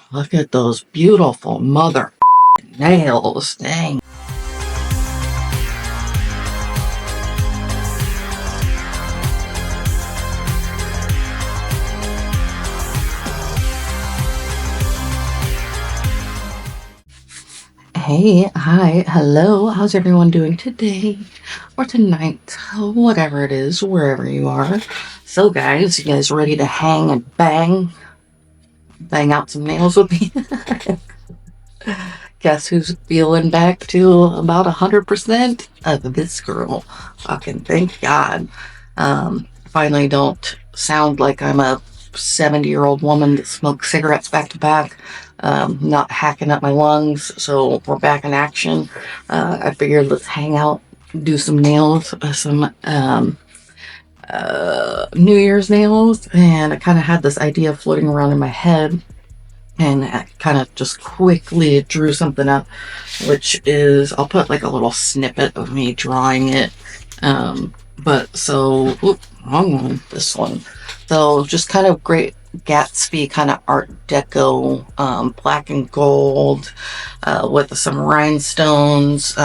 Look at those beautiful mother nails. Dang. Hey, hi, hello. How's everyone doing today or tonight? Whatever it is, wherever you are. So, guys, you guys ready to hang and bang out some nails with me? Guess who's feeling back to about 100% of this girl? Fucking thank God. Finally don't sound like I'm a 70-year-old woman that smokes cigarettes back to back. Not hacking up my lungs, so we're back in action. I figured let's hang out, do some nails, some New Year's nails, and I kind of had this idea floating around in my head, and I kind of just quickly drew something up, which is, I'll put like a little snippet of me drawing it. Wrong one, this one. So just kind of great Gatsby kind of Art Deco, black and gold, with some rhinestones.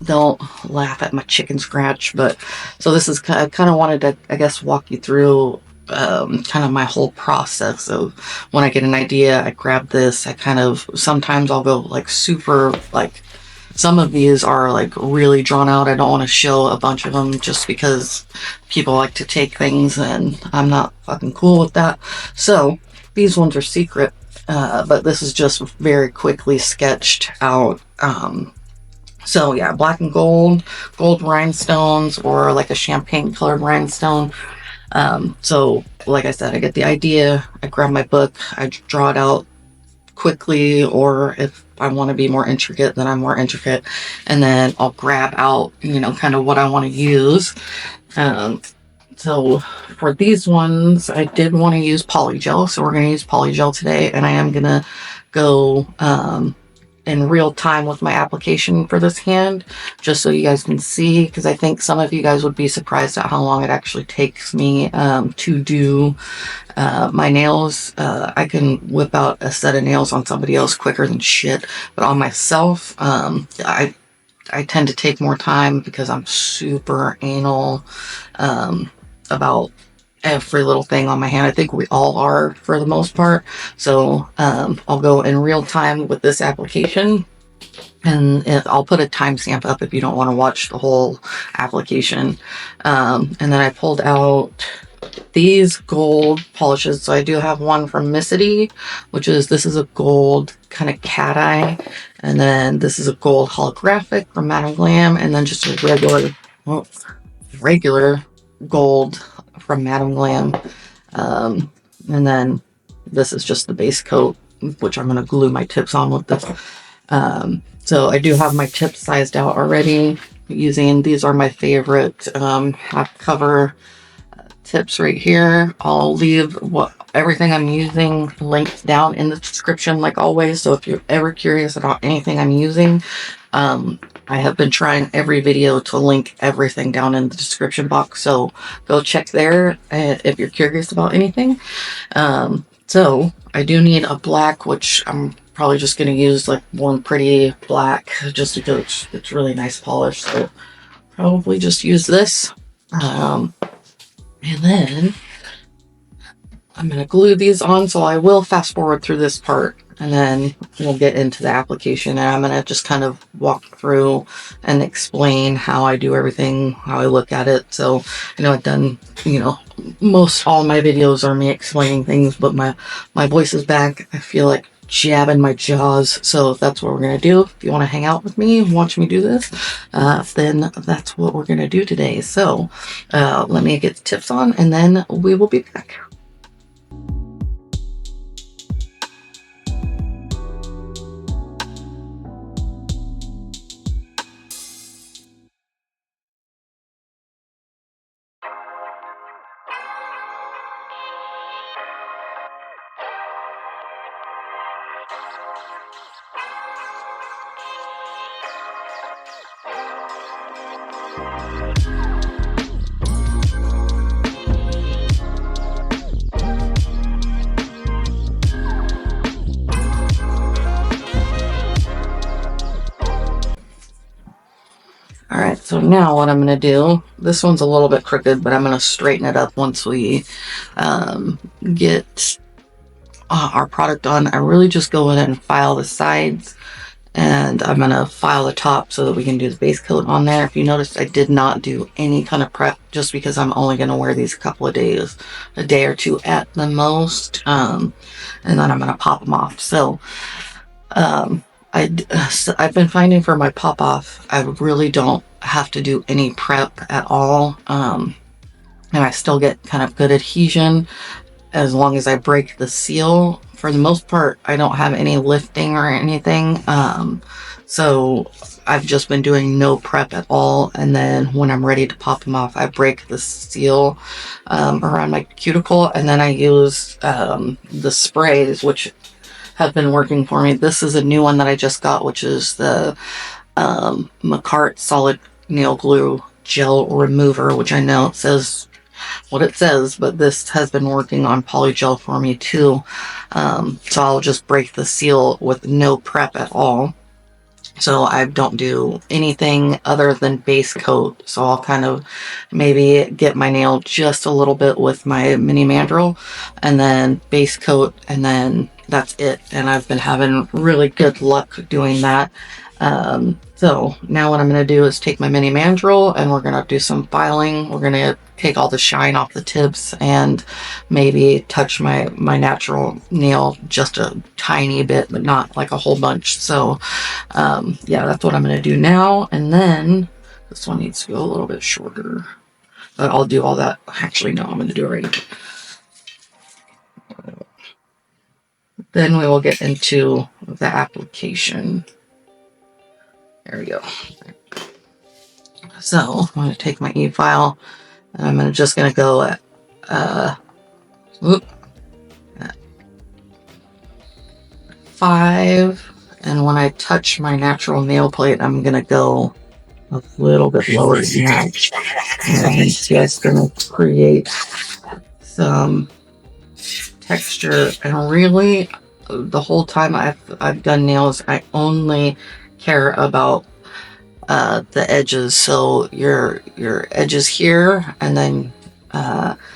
Don't laugh at my chicken scratch, but so this is, I kind of wanted to, I guess, walk you through kind of my whole process of when I get an idea, I grab this, I kind of, sometimes I'll go like super, like some of these are like really drawn out. I don't want to show a bunch of them just because people like to take things and I'm not fucking cool with that. So these ones are secret, but this is just very quickly sketched out. So yeah, black and gold rhinestones, or like a champagne colored rhinestone. So like I said, I get the idea, I grab my book, I draw it out quickly, or if I want to be more intricate, then I'm more intricate, and then I'll grab out, kind of what I want to use. So for these ones, I did want to use Polygel, so we're going to use Polygel today, and I am going to go in real time with my application for this hand, just so you guys can see, because I think some of you guys would be surprised at how long it actually takes me to do my nails. I can whip out a set of nails on somebody else quicker than shit, but on myself, I tend to take more time because I'm super anal about every little thing on my hand. I think we all are for the most part. So I'll go in real time with this application, and I'll put a timestamp up if you don't want to watch the whole application. And then I pulled out these gold polishes. So I do have one from Missity, this is a gold kind of cat eye, and then this is a gold holographic from Madame Glam, and then just a regular gold from Madame Glam. And then this is just the base coat, which I'm going to glue my tips on with this. So I do have my tips sized out already, using, these are my favorite half cover tips right here. I'll leave everything I'm using linked down in the description, like always. So if you're ever curious about anything I'm using, I have been trying every video to link everything down in the description box, so go check there if you're curious about anything. So I do need a black, which I'm probably just going to use like one pretty black, just because it's really nice polish, so probably just use this. And then I'm going to glue these on, so I will fast forward through this part, and then we'll get into the application, and I'm going to just kind of walk through and explain how I do everything, how I look at it. So, I've done, most all my videos are me explaining things, but my voice is back. I feel like jabbing my jaws, so that's what we're going to do. If you want to hang out with me and watch me do this, then that's what we're going to do today. So let me get the tips on, and then we will be back. So now what I'm going to do, this one's a little bit crooked, but I'm going to straighten it up once we get our product on. I really just go in and file the sides, and I'm going to file the top so that we can do the base coat on there. If you noticed, I did not do any kind of prep just because I'm only going to wear these a couple of days, a day or two at the most, and then I'm going to pop them off. So I've been finding for my pop off, I really don't have to do any prep at all, and I still get kind of good adhesion as long as I break the seal. For the most part, I don't have any lifting or anything, so I've just been doing no prep at all, and then when I'm ready to pop them off, I break the seal around my cuticle, and then I use the sprays, which have been working for me. This is a new one that I just got, which is the McCart Solid Nail Glue Gel Remover, which I know it says what it says, but this has been working on Polygel for me too. So I'll just break the seal with no prep at all. So I don't do anything other than base coat. So I'll kind of maybe get my nail just a little bit with my mini mandrel and then base coat, and then that's it. And I've been having really good luck doing that. So now what I'm going to do is take my mini mandrel and we're going to do some filing. We're going to take all the shine off the tips and maybe touch my natural nail just a tiny bit, but not like a whole bunch. So yeah, that's what I'm going to do now. And then this one needs to go a little bit shorter, but I'll do all that. Actually, no, I'm going to do it right now. Then we will get into the application. There we go. So I'm going to take my e-file and I'm just going to go at 5. And when I touch my natural nail plate, I'm going to go a little bit lower than that. And it's just going to create some texture. And really, the whole time I've done nails, I only care about the edges. So your edges here, and then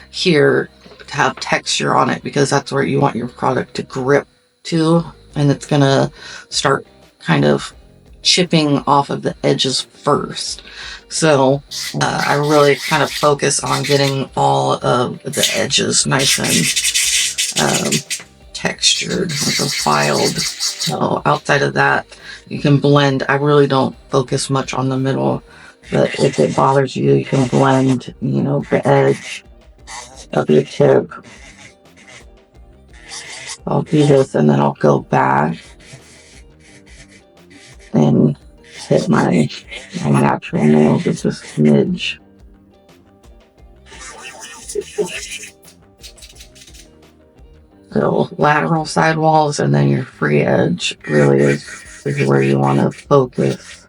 here to have texture on it, because that's where you want your product to grip to, and it's gonna start kind of chipping off of the edges first. So I really kind of focus on getting all of the edges nice and textured, like filed. So outside of that, you can blend. I really don't focus much on the middle, but if it bothers you, you can blend, you know, the edge of your tip. I'll do this and then I'll go back and hit my natural nail just a smidge. So lateral sidewalls and then your free edge really is where you want to focus.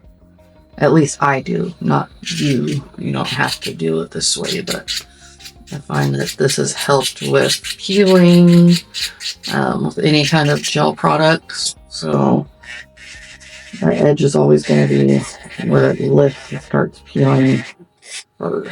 At least I do, not you. You don't have to do it this way, but I find that this has helped with peeling, with any kind of gel products. So our edge is always going to be where it lifts and starts peeling first.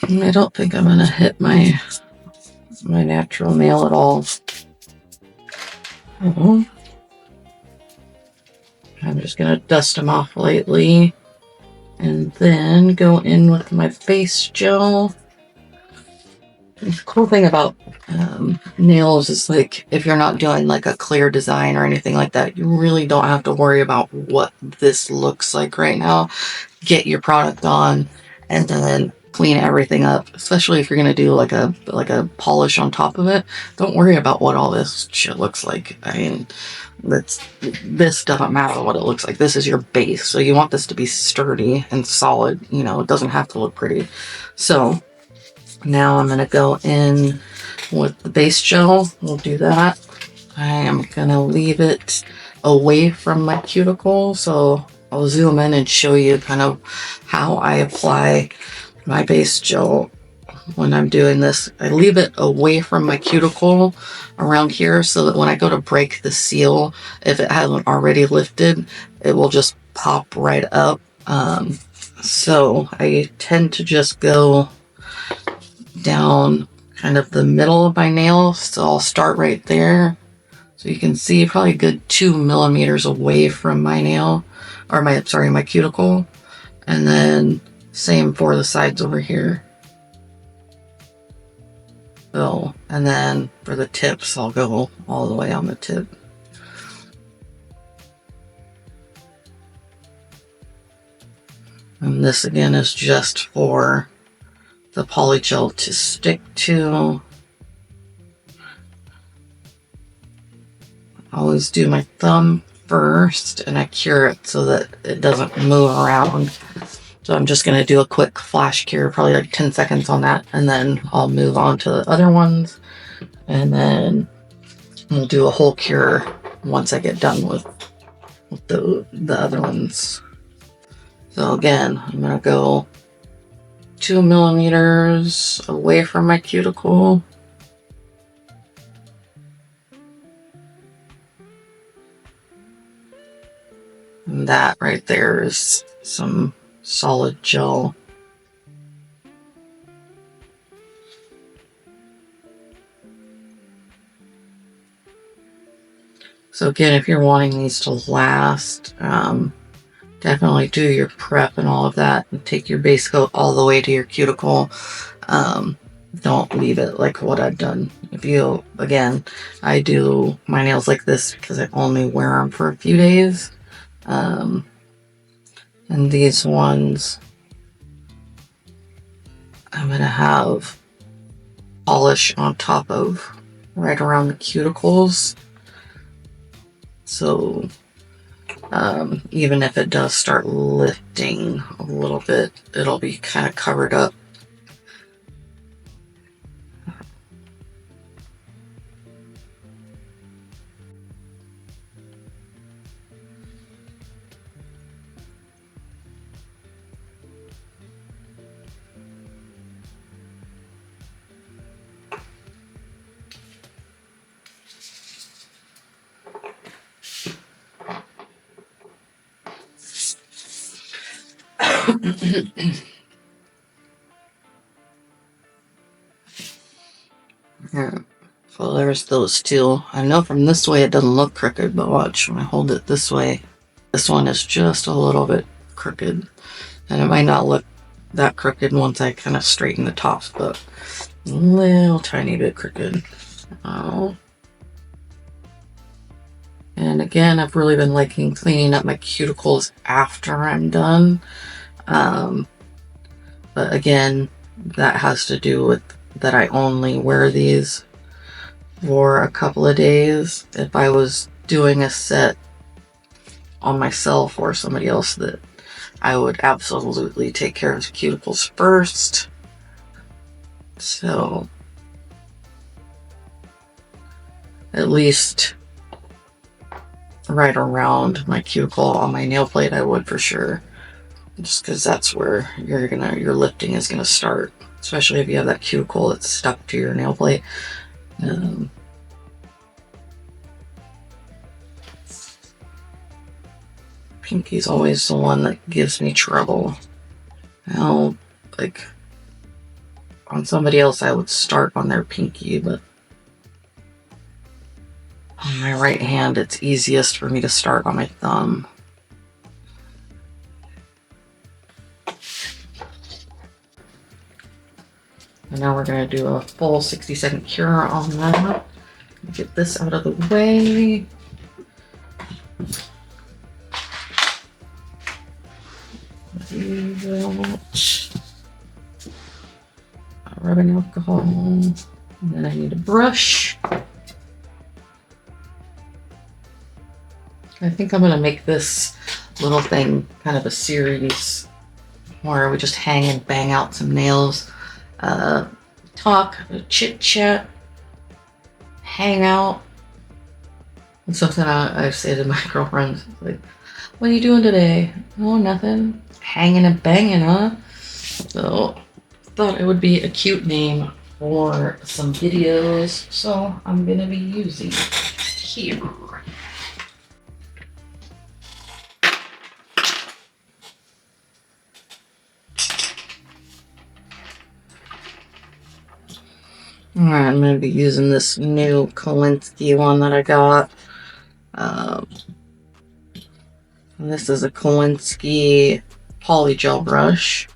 I don't think I'm going to hit my natural nail at all. I'm just going to dust them off lightly and then go in with my base gel. The cool thing about nails is, like, if you're not doing like a clear design or anything like that, you really don't have to worry about what this looks like right now. Get your product on and then clean everything up, especially if you're going to do like a polish on top of it. Don't worry about what all this shit looks like. I mean, this doesn't matter what it looks like. This is your base, so you want this to be sturdy and solid. You know, it doesn't have to look pretty. So now I'm going to go in with the base gel. We'll do that. I am going to leave it away from my cuticle, so I'll zoom in and show you kind of how I apply my base gel when I'm doing this. I leave it away from my cuticle around here so that when I go to break the seal, if it hasn't already lifted, it will just pop right up. So I tend to just go down kind of the middle of my nail. So I'll start right there. So you can see probably a good 2 millimeters away from my nail, or my cuticle. And then same for the sides over here. So, and then for the tips, I'll go all the way on the tip. And this again is just for the polygel to stick to. I always do my thumb first and I cure it so that it doesn't move around. So I'm just going to do a quick flash cure, probably like 10 seconds on that, and then I'll move on to the other ones, and then we'll do a whole cure once I get done with the other ones. So again, I'm going to go 2 millimeters away from my cuticle. And that right there is some solid gel. So again, if you're wanting these to last, definitely do your prep and all of that and take your base coat all the way to your cuticle. Don't leave it like what I've done. If you, again, I do my nails like this because I only wear them for a few days. And these ones, I'm going to have polish on top of right around the cuticles. So even if it does start lifting a little bit, it'll be kind of covered up. Yeah. So there's those two. I know from this way it doesn't look crooked, but watch when I hold it this way. This one is just a little bit crooked. And it might not look that crooked once I kind of straighten the tops, but a little tiny bit crooked. Oh. And again, I've really been liking cleaning up my cuticles after I'm done. But again, that has to do with that I only wear these for a couple of days. If I was doing a set on myself or somebody else, that I would absolutely take care of the cuticles first. So at least right around my cuticle on my nail plate, I would for sure. Just because that's where your lifting is gonna start, especially if you have that cuticle that's stuck to your nail plate. Pinky's always the one that gives me trouble. Now, like on somebody else, I would start on their pinky, but on my right hand, it's easiest for me to start on my thumb. And now we're going to do a full 60-second cure on that. Get this out of the way. Rubbing alcohol. And then I need a brush. I think I'm going to make this little thing kind of a series where we just hang and bang out some nails. Talk, chit chat, hang out. And something I say to my girlfriends, like, what are you doing today? Oh, nothing. Hanging and banging, huh? So, thought it would be a cute name for some videos, so I'm gonna be using it here. Alright, I'm going to be using this new Kolinsky one that I got. This is a Kolinsky Polygel brush.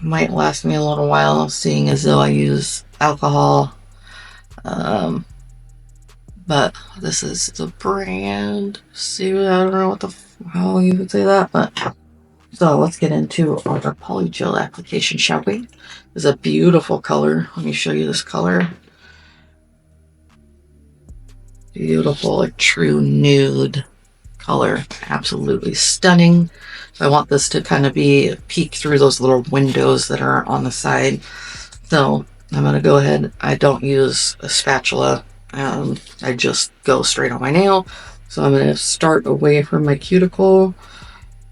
Might last me a little while, seeing as though I use alcohol. But this is the brand. See, I don't know how you would say that, but so let's get into our Polygel application, shall we? It's a beautiful color. Let me show you this color. Beautiful, like true nude color. Absolutely stunning. So I want this to kind of be peek through those little windows that are on the side. So I'm going to go ahead. I don't use a spatula. I just go straight on my nail. So I'm going to start away from my cuticle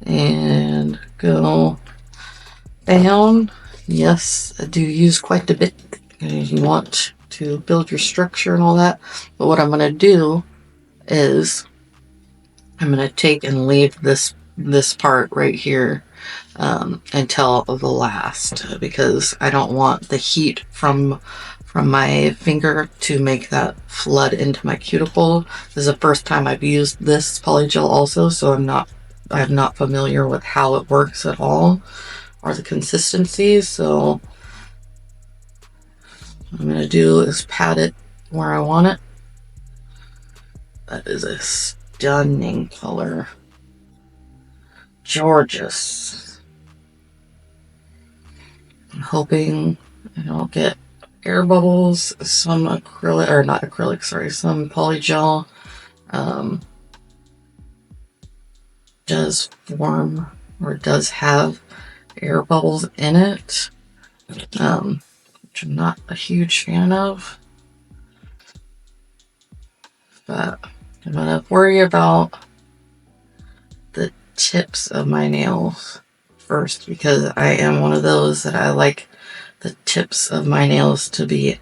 and go down. Yes, I do use quite a bit if you want to build your structure and all that. But what I'm going to do is I'm going to take and leave this part right here until the last, because I don't want the heat from my finger to make that flood into my cuticle. This is the first time I've used this polygel also, so I'm not familiar with how it works at all, or the consistency. So what I'm going to do is pat it where I want it. That is a stunning color. Gorgeous. I'm hoping I don't get air bubbles. Some acrylic, or not acrylic, sorry, some polygel does form or does have air bubbles in it, which I'm not a huge fan of. But I'm going to worry about the tips of my nails first, because I am one of those that I like the tips of my nails to be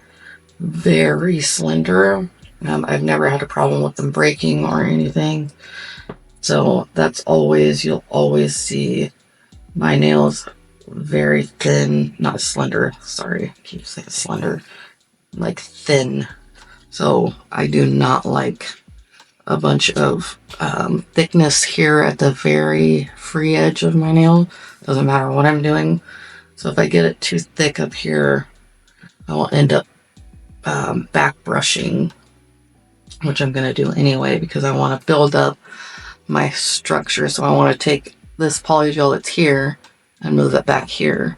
very slender. I've never had a problem with them breaking or anything. So that's always, you'll always see my nails very thin, not slender, sorry, I keep saying slender, like thin. So I do not like a bunch of thickness here at the very free edge of my nail. Doesn't matter what I'm doing. So if I get it too thick up here, I will end up back brushing, which I'm going to do anyway because I want to build up my structure. So I want to take this polygel that's here and move it back here.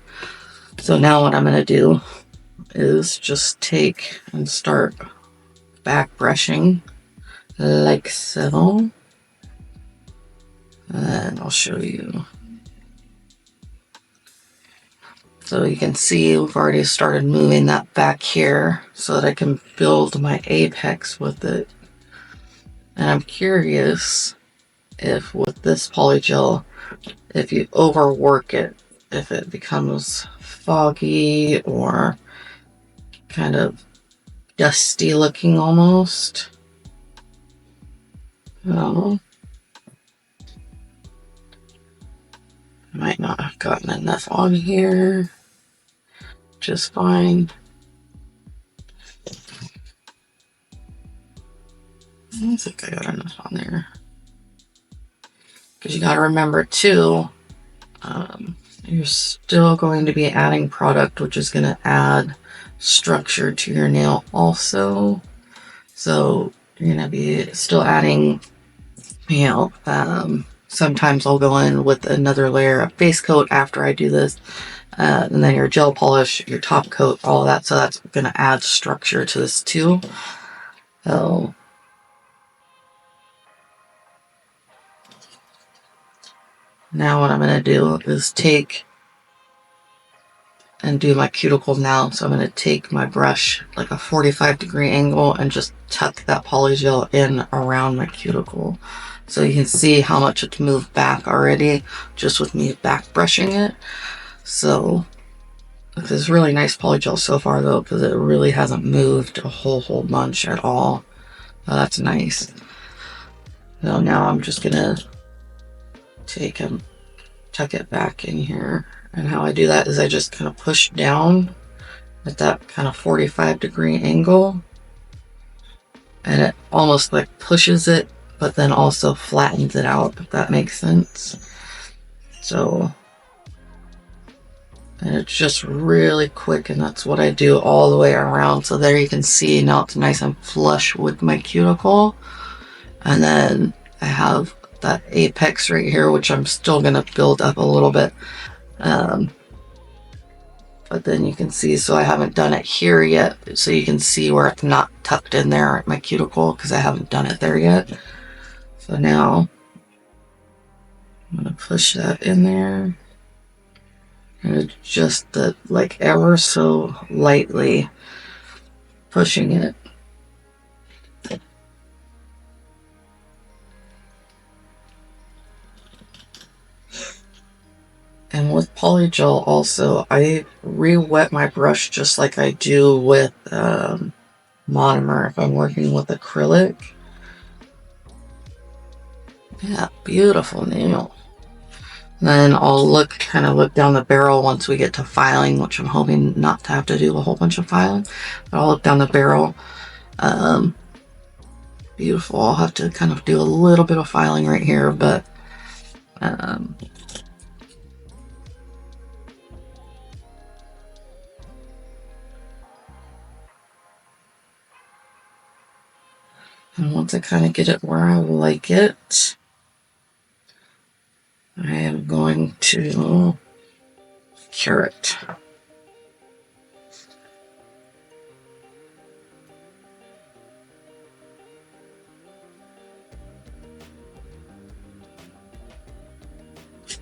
So now what I'm going to do is just take and start back brushing like so. And I'll show you. So you can see we've already started moving that back here so that I can build my apex with it. And I'm curious if with this polygel, if you overwork it, if it becomes foggy or kind of dusty looking almost. I might not have gotten enough on here. Just fine. I think I got enough on there. Because you got to remember too, you're still going to be adding product, which is going to add structure to your nail also. So you're going to be still adding, sometimes I'll go in with another layer of base coat after I do this. And then your gel polish, your top coat, all of that. So that's going to add structure to this too. So now what I'm going to do is take and do my cuticle now. So I'm going to take my brush like a 45-degree angle and just tuck that polygel in around my cuticle. So you can see how much it's moved back already just with me back brushing it. So this is really nice polygel so far though, because it really hasn't moved a whole bunch at all. So that's nice. So now I'm just gonna take and tuck it back in here. And how I do that is I just kind of push down at that kind of 45-degree angle. And it almost like pushes it, but then also flattens it out, if that makes sense. So, and it's just really quick, and that's what I do all the way around. So there you can see now it's nice and flush with my cuticle. And then I have that apex right here, which I'm still going to build up a little bit. But then you can see, so I haven't done it here yet. So you can see where it's not tucked in there at my cuticle because I haven't done it there yet. So now I'm going to push that in there. And just the, like ever so lightly pushing it. And with polygel also, I re-wet my brush just like I do with monomer if I'm working with acrylic. Yeah, beautiful nail. Then I'll kind of look down the barrel once we get to filing, which I'm hoping not to have to do a whole bunch of filing. But I'll look down the barrel. Beautiful. I'll have to kind of do a little bit of filing right here, but and once I kind of get it where I like it, I am going to cure it.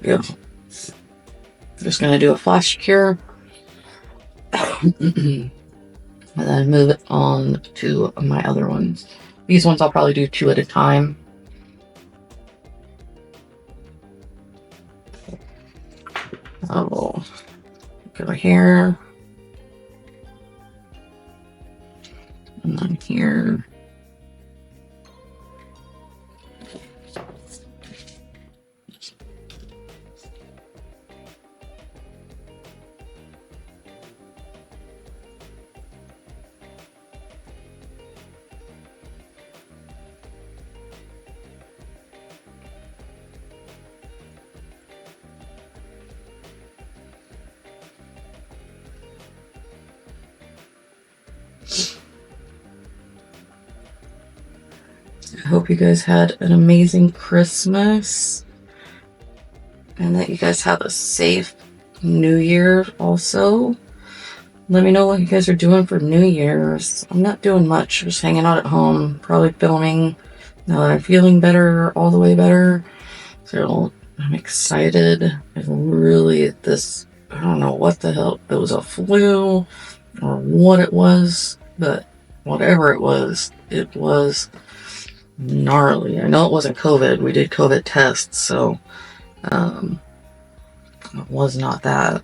Beautiful. I'm just going to do a flash cure. And then move it on to my other ones. These ones I'll probably do 2 at a time. Oh, go here. And then here. I hope you guys had an amazing Christmas and that you guys have a safe New Year also. Let me know what you guys are doing for New Year's. I'm not doing much, just hanging out at home, probably filming now that I'm feeling better, all the way better. So I'm excited. I don't know what the hell, it was a flu or what it was, but whatever it was gnarly. I know it wasn't COVID. We did COVID tests, so it was not that.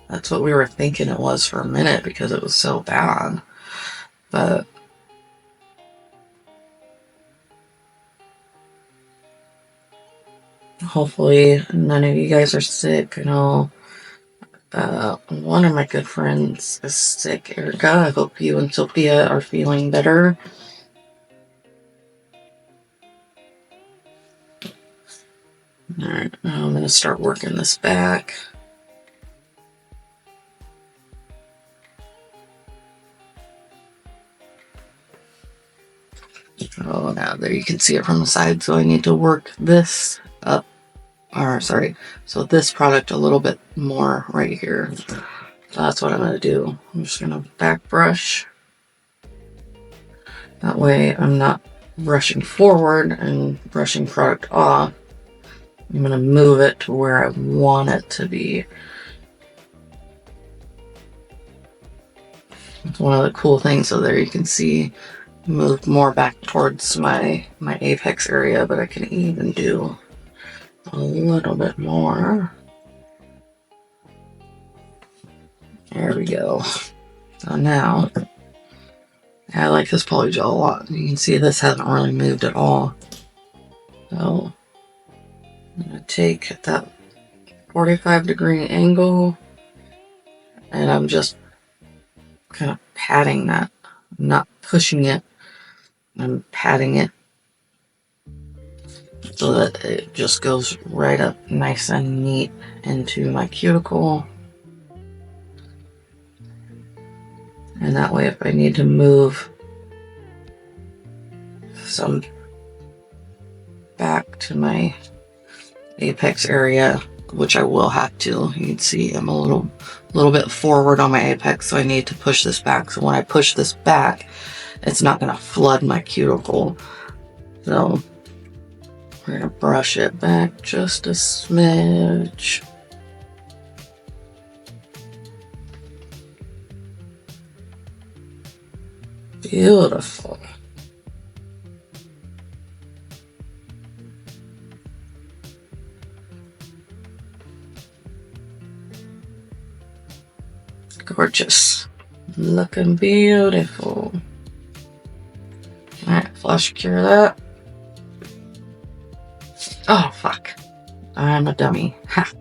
That's what we were thinking it was for a minute because it was so bad. But hopefully none of you guys are sick. One of my good friends is sick, Erica. I hope you and Sophia are feeling better. Alright, now I'm going to start working this back. Oh, now there you can see it from the side, so I need to work this up, or sorry, so this product a little bit more right here. So that's what I'm going to do. I'm just going to back brush. That way I'm not brushing forward and brushing product off. I'm going to move it to where I want it to be. It's one of the cool things. So there you can see moved more back towards my apex area, but I can even do a little bit more. There we go. So now I like this polygel a lot. You can see this hasn't really moved at all. So I'm going to take that 45-degree angle and I'm just kind of patting that. I'm not pushing it. I'm patting it so that it just goes right up nice and neat into my cuticle. And that way if I need to move some back to my apex area, which I will have to, you can see I'm a little bit forward on my apex, so I need to push this back. So when I push this back, it's not going to flood my cuticle. So we're going to brush it back just a smidge. Beautiful. Gorgeous. Looking beautiful. Alright, flush cure that. Oh, fuck. I'm a dummy. Ha.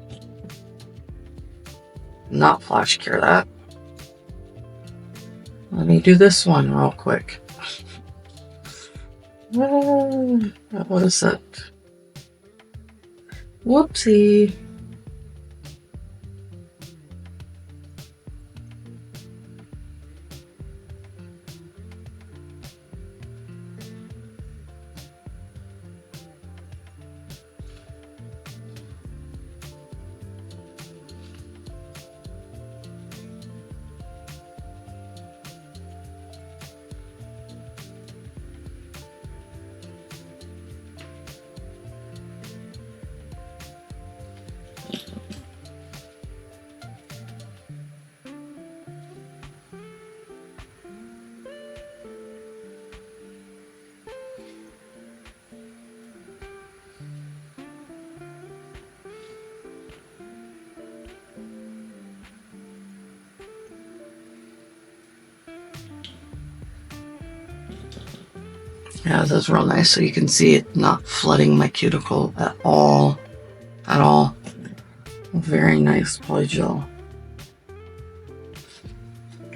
Not flash cure that. Let me do this one real quick. What is that? Whoopsie. Yeah, this is real nice, so you can see it not flooding my cuticle at all. At all. Very nice polygel.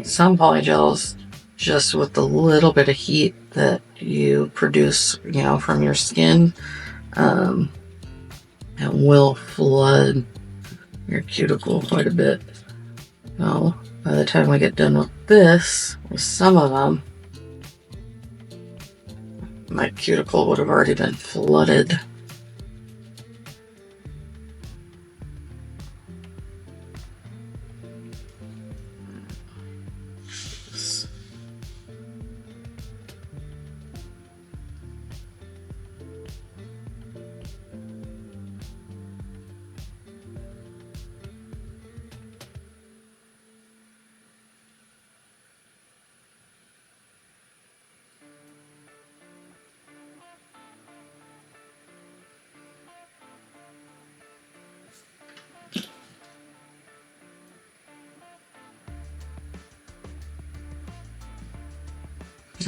Some polygels, just with the little bit of heat that you produce, you know, from your skin, it will flood your cuticle quite a bit. So by the time we get done with this, with some of them, my cuticle would have already been flooded.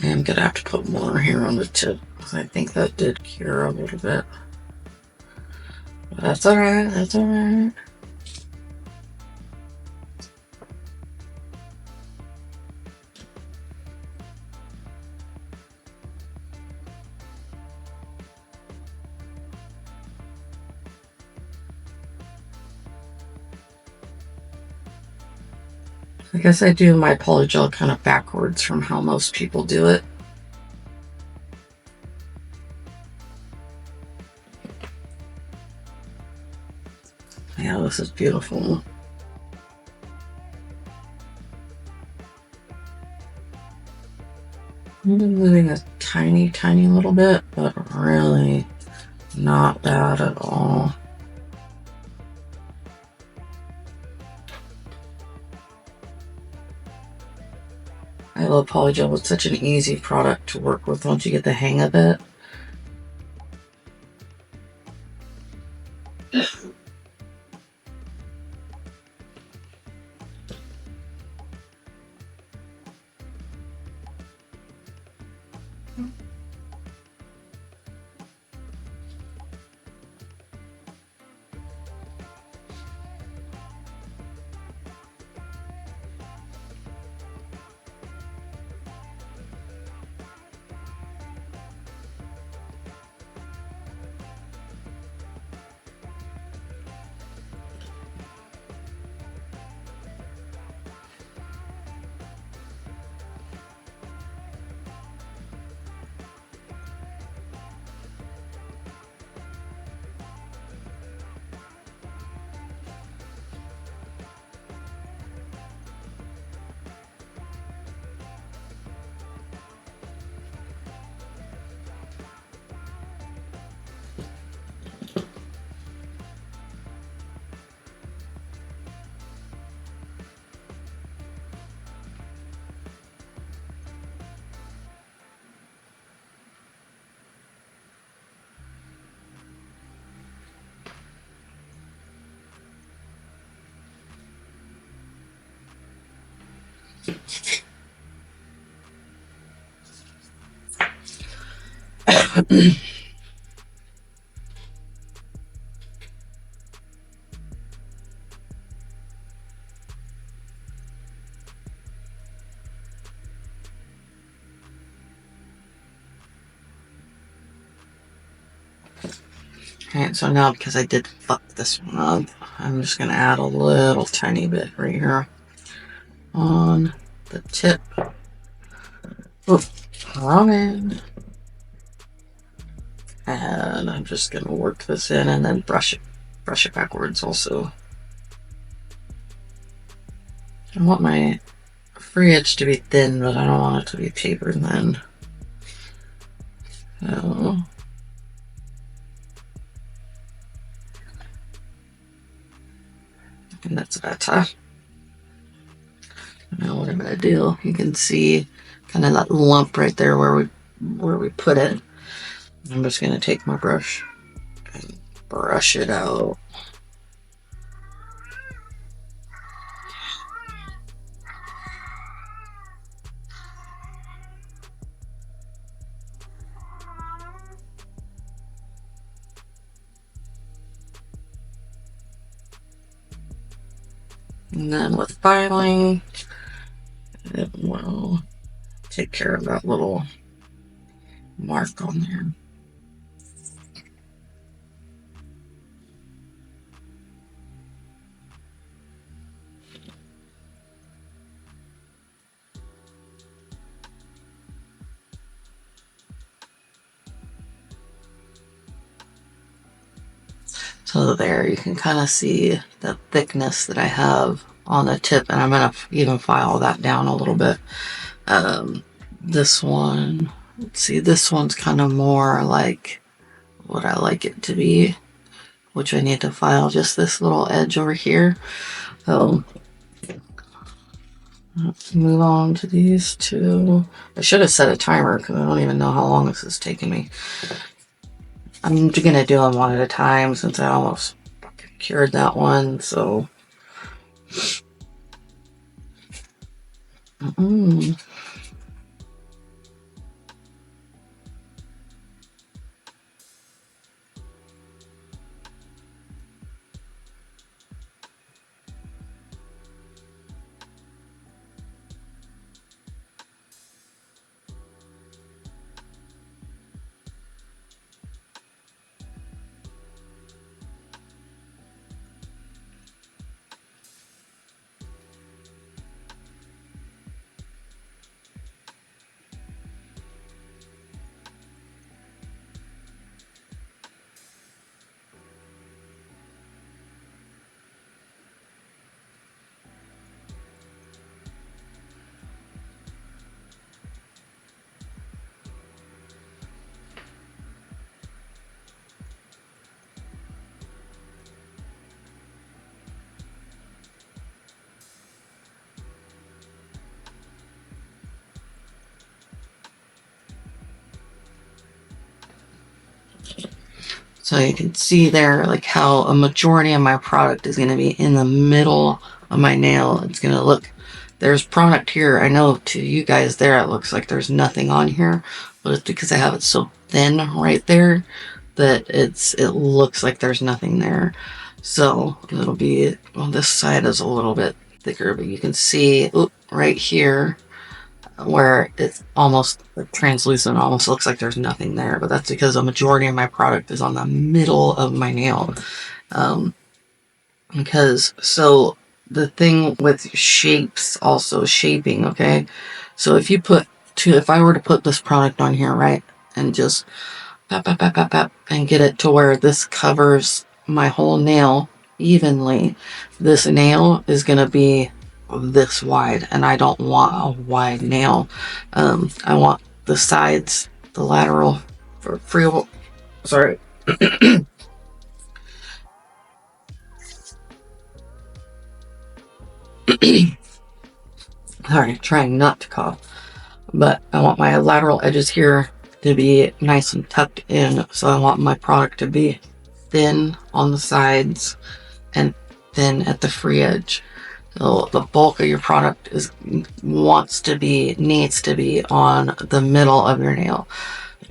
I'm gonna have to put more here on the tip because I think that did cure a little bit. But that's alright, that's alright. I guess I do my polygel kind of backwards from how most people do it. Yeah, this is beautiful. I'm moving a tiny, tiny little bit, but really not bad at all. I love Polygel. It's such an easy product to work with once you get the hang of it. Alright, so now because I did fuck this one up, I'm just going to add a little tiny bit right here on the tip. Oh, wrong end. And I'm just going to work this in and then brush it backwards also. I want my free edge to be thin, but I don't want it to be paper thin. So, and that's better. Now what I'm going to do, you can see kind of that lump right there where we put it. I'm just going to take my brush and brush it out. And then with filing, it will take care of that little mark on there. So there you can kind of see the thickness that I have on the tip, and I'm going to even file that down a little bit. This one, let's see, this one's kind of more like what I like it to be, which I need to file just this little edge over here. So let's move on to these two. I should have set a timer because I don't even know how long this is taking me. I'm gonna do them one at a time since I almost cured that one, so. So you can see there like how a majority of my product is going to be in the middle of my nail. It's going to look, there's product here. I know to you guys there it looks like there's nothing on here, but it's because I have it so thin right there that it looks like there's nothing there. So it'll be, well, this side is a little bit thicker, but you can see right here where it's almost translucent, almost looks like there's nothing there, but that's because a majority of my product is on the middle of my nail. Because so the thing with shapes, also shaping, okay, so if I were to put this product on here, right, and just and get it to where this covers my whole nail evenly, this nail is going to be this wide, and I don't want a wide nail. I want the sides, the lateral, sorry. Sorry, trying not to cough. But I want my lateral edges here to be nice and tucked in, so I want my product to be thin on the sides and thin at the free edge. So the bulk of your product needs to be on the middle of your nail.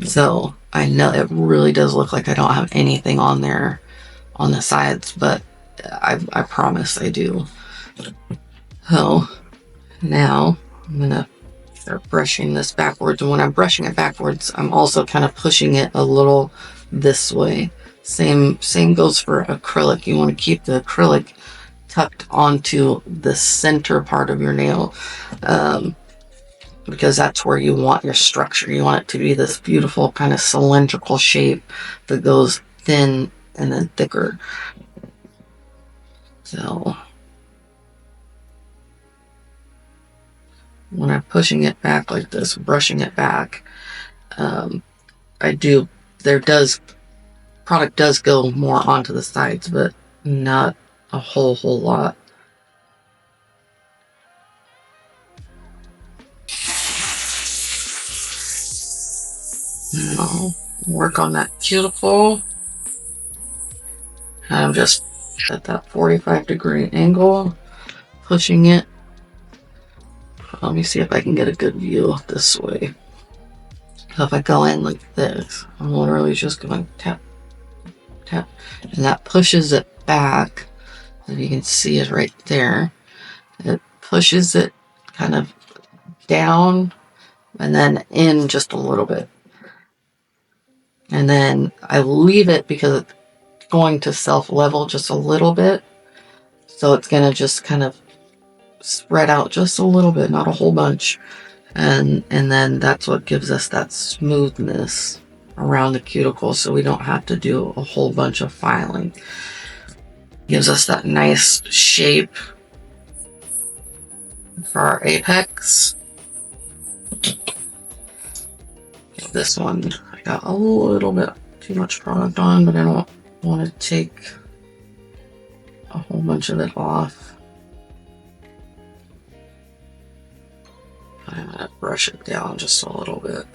So I know it really does look like I don't have anything on there on the sides, but I promise I do. So now I'm gonna start brushing this backwards, and when I'm brushing it backwards, I'm also kind of pushing it a little this way. Same goes for acrylic. You want to keep the acrylic tucked onto the center part of your nail, because that's where you want your structure. You want it to be this beautiful kind of cylindrical shape that goes thin and then thicker. So when I'm pushing it back like this, brushing it back, product does go more onto the sides, but not a whole lot. Now, work on that cuticle. I'm just at that 45-degree angle, pushing it. Let me see if I can get a good view this way. So if I go in like this, I'm literally just going tap, tap, and that pushes it back. If you can see it right there, it pushes it kind of down and then in just a little bit. And then I leave it because it's going to self-level just a little bit. So it's going to just kind of spread out just a little bit, not a whole bunch. And then that's what gives us that smoothness around the cuticle, so we don't have to do a whole bunch of filing. Gives us that nice shape for our apex. This one, I got a little bit too much product on, but I don't want to take a whole bunch of it off. I'm gonna brush it down just a little bit.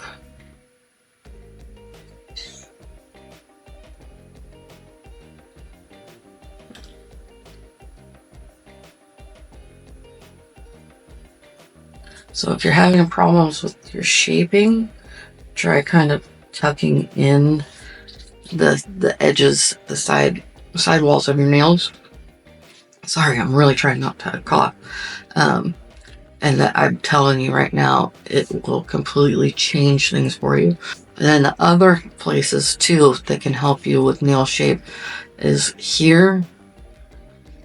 So if you're having problems with your shaping, try kind of tucking in the edges, the side walls of your nails. Sorry, I'm really trying not to cough. And that I'm telling you right now, it will completely change things for you. And then the other places too that can help you with nail shape is here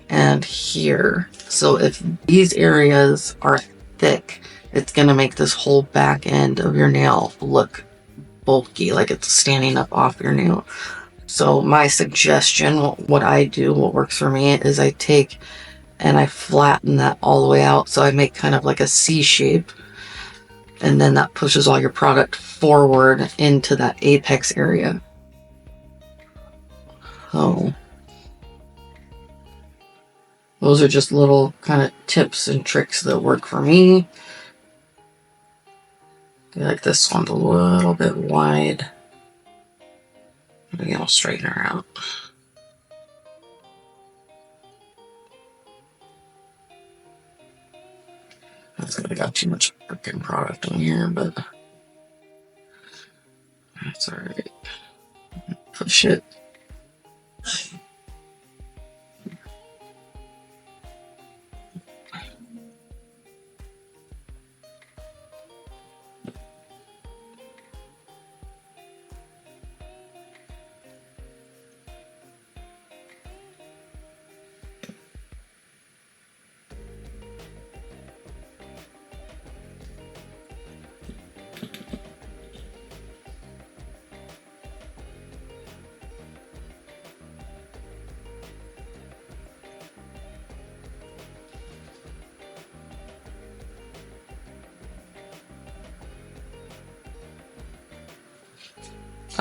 and here. So if these areas are thick, it's going to make this whole back end of your nail look bulky, like it's standing up off your nail. So my suggestion, what I do, what works for me, is I take and I flatten that all the way out, so I make kind of like a C shape, and then that pushes all your product forward into that apex area. So those are just little kind of tips and tricks that work for me. I like this one's a little bit wide. Maybe I'll straighten her out. That's because I got too much freaking product on here, but that's alright. Push it.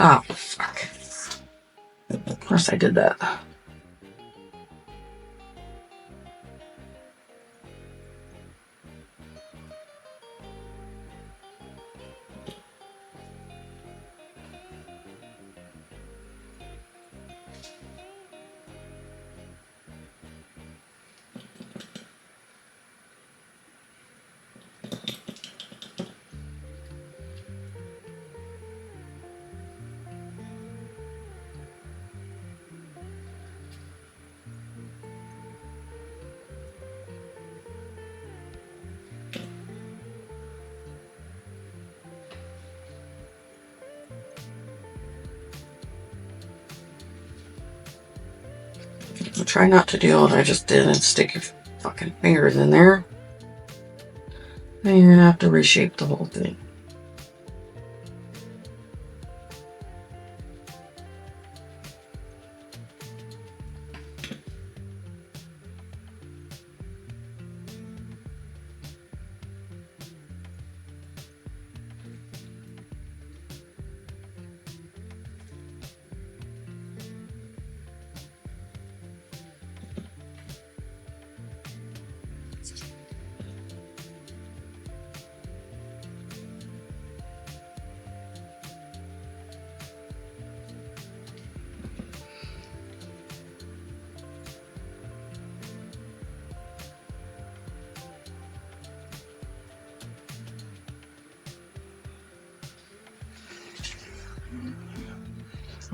Oh, fuck. Of course I did that. So try not to do what I just did and stick your fucking fingers in there. Then you're gonna have to reshape the whole thing.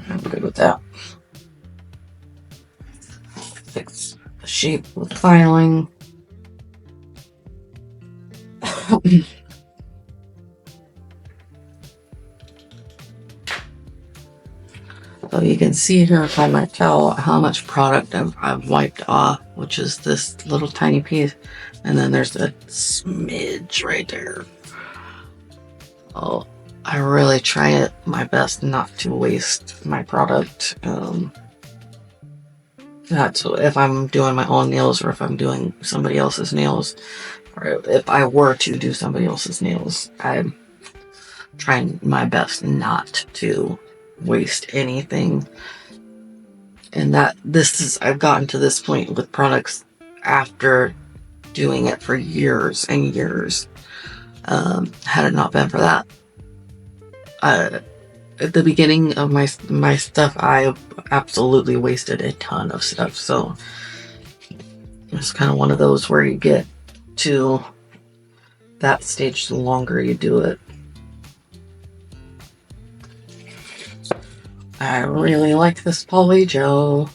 I'm good with that. Fix the shape with filing. So you can see here, if I might tell, how much product I've wiped off, which is this little tiny piece. And then there's a smidge right there. Oh, I really try my best not to waste my product. That's if I'm doing my own nails or if I'm doing somebody else's nails. Or if I were to do somebody else's nails, I'm trying my best not to waste anything. And I've gotten to this point with products after doing it for years and years. Had it not been for that, at the beginning of my stuff, I absolutely wasted a ton of stuff. So it's kind of one of those where you get to that stage, the longer you do it. I really like this Polygel.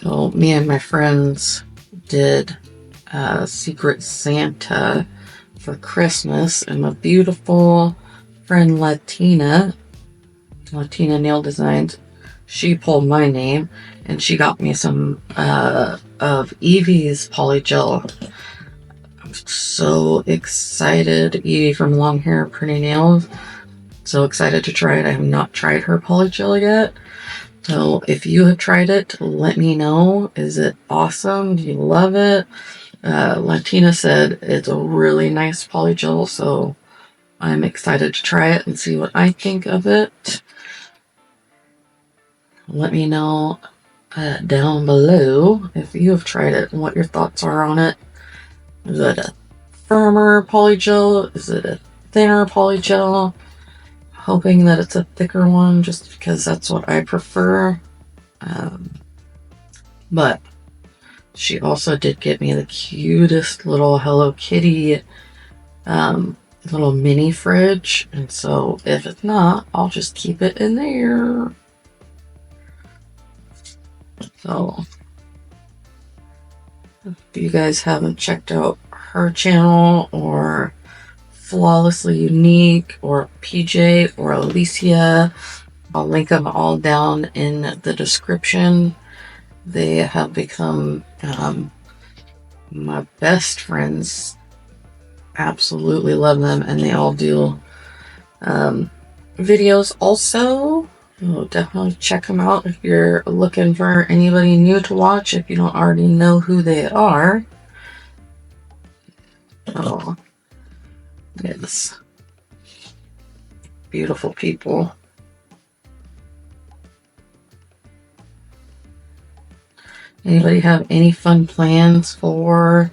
So me and my friends did Secret Santa for Christmas, and my beautiful friend Latina Nail Designs, she pulled my name and she got me some of Evie's Polygel. I'm so excited. Evie from Long Hair Pretty Nails. So excited to try it. I have not tried her Polygel yet. So if you have tried it, let me know. Is it awesome? Do you love it? Latina said it's a really nice Polygel, so I'm excited to try it and see what I think of it. Let me know down below if you have tried it and what your thoughts are on it. Is it a firmer Polygel? Is it a thinner Polygel? hoping that it's a thicker one just because that's what I prefer. But she also did get me the cutest little Hello Kitty little mini fridge, and so if it's not, I'll just keep it in there. So if you guys haven't checked out her channel, or Flawlessly Unique, or PJ, or Alicia, I'll link them all down in the description. They have become my best friends. Absolutely love them, and they all do videos also. Definitely check them out if you're looking for anybody new to watch, if you don't already know who they are. Oh, yes. Beautiful people. Anybody have any fun plans for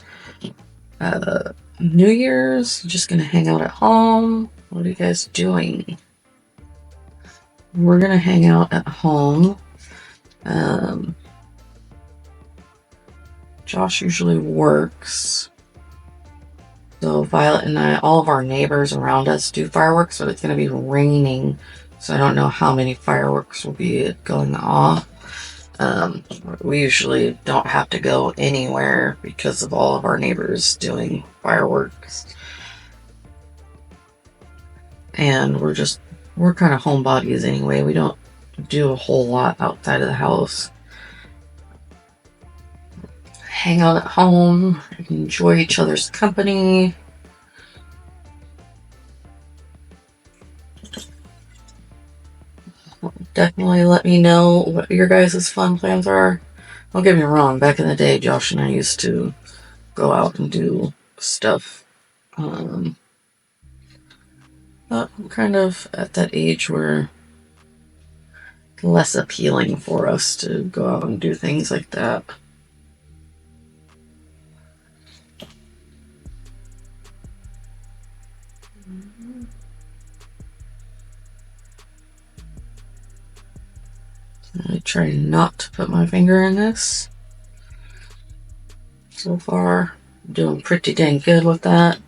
New Year's? Just gonna hang out at home? What are you guys doing? We're gonna hang out at home. Josh usually works. So Violet and I, all of our neighbors around us do fireworks, but it's going to be raining. So I don't know how many fireworks will be going off. We usually don't have to go anywhere because of all of our neighbors doing fireworks. And we're kind of homebodies anyway. We don't do a whole lot outside of the house. Hang out at home, enjoy each other's company. Definitely let me know what your guys' fun plans are. Don't get me wrong, back in the day, Josh and I used to go out and do stuff. But I'm kind of at that age where it's less appealing for us to go out and do things like that. I try not to put my finger in this. So far, I'm doing pretty dang good with that.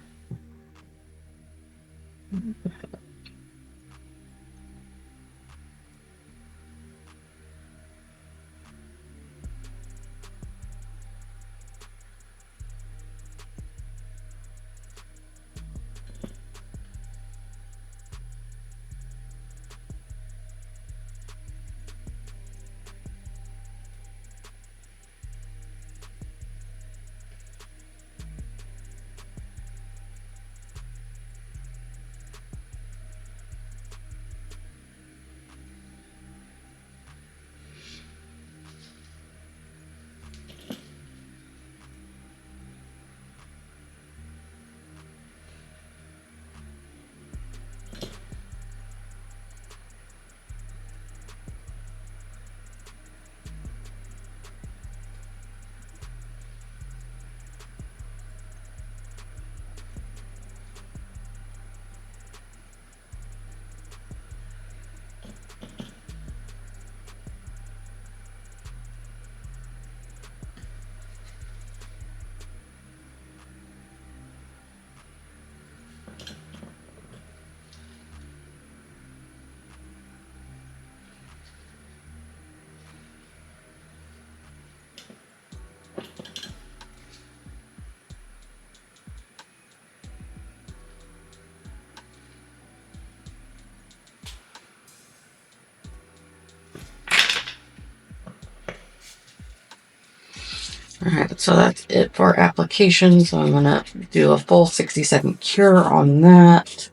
Alright, so that's it for applications. So I'm going to do a full 60-second cure on that.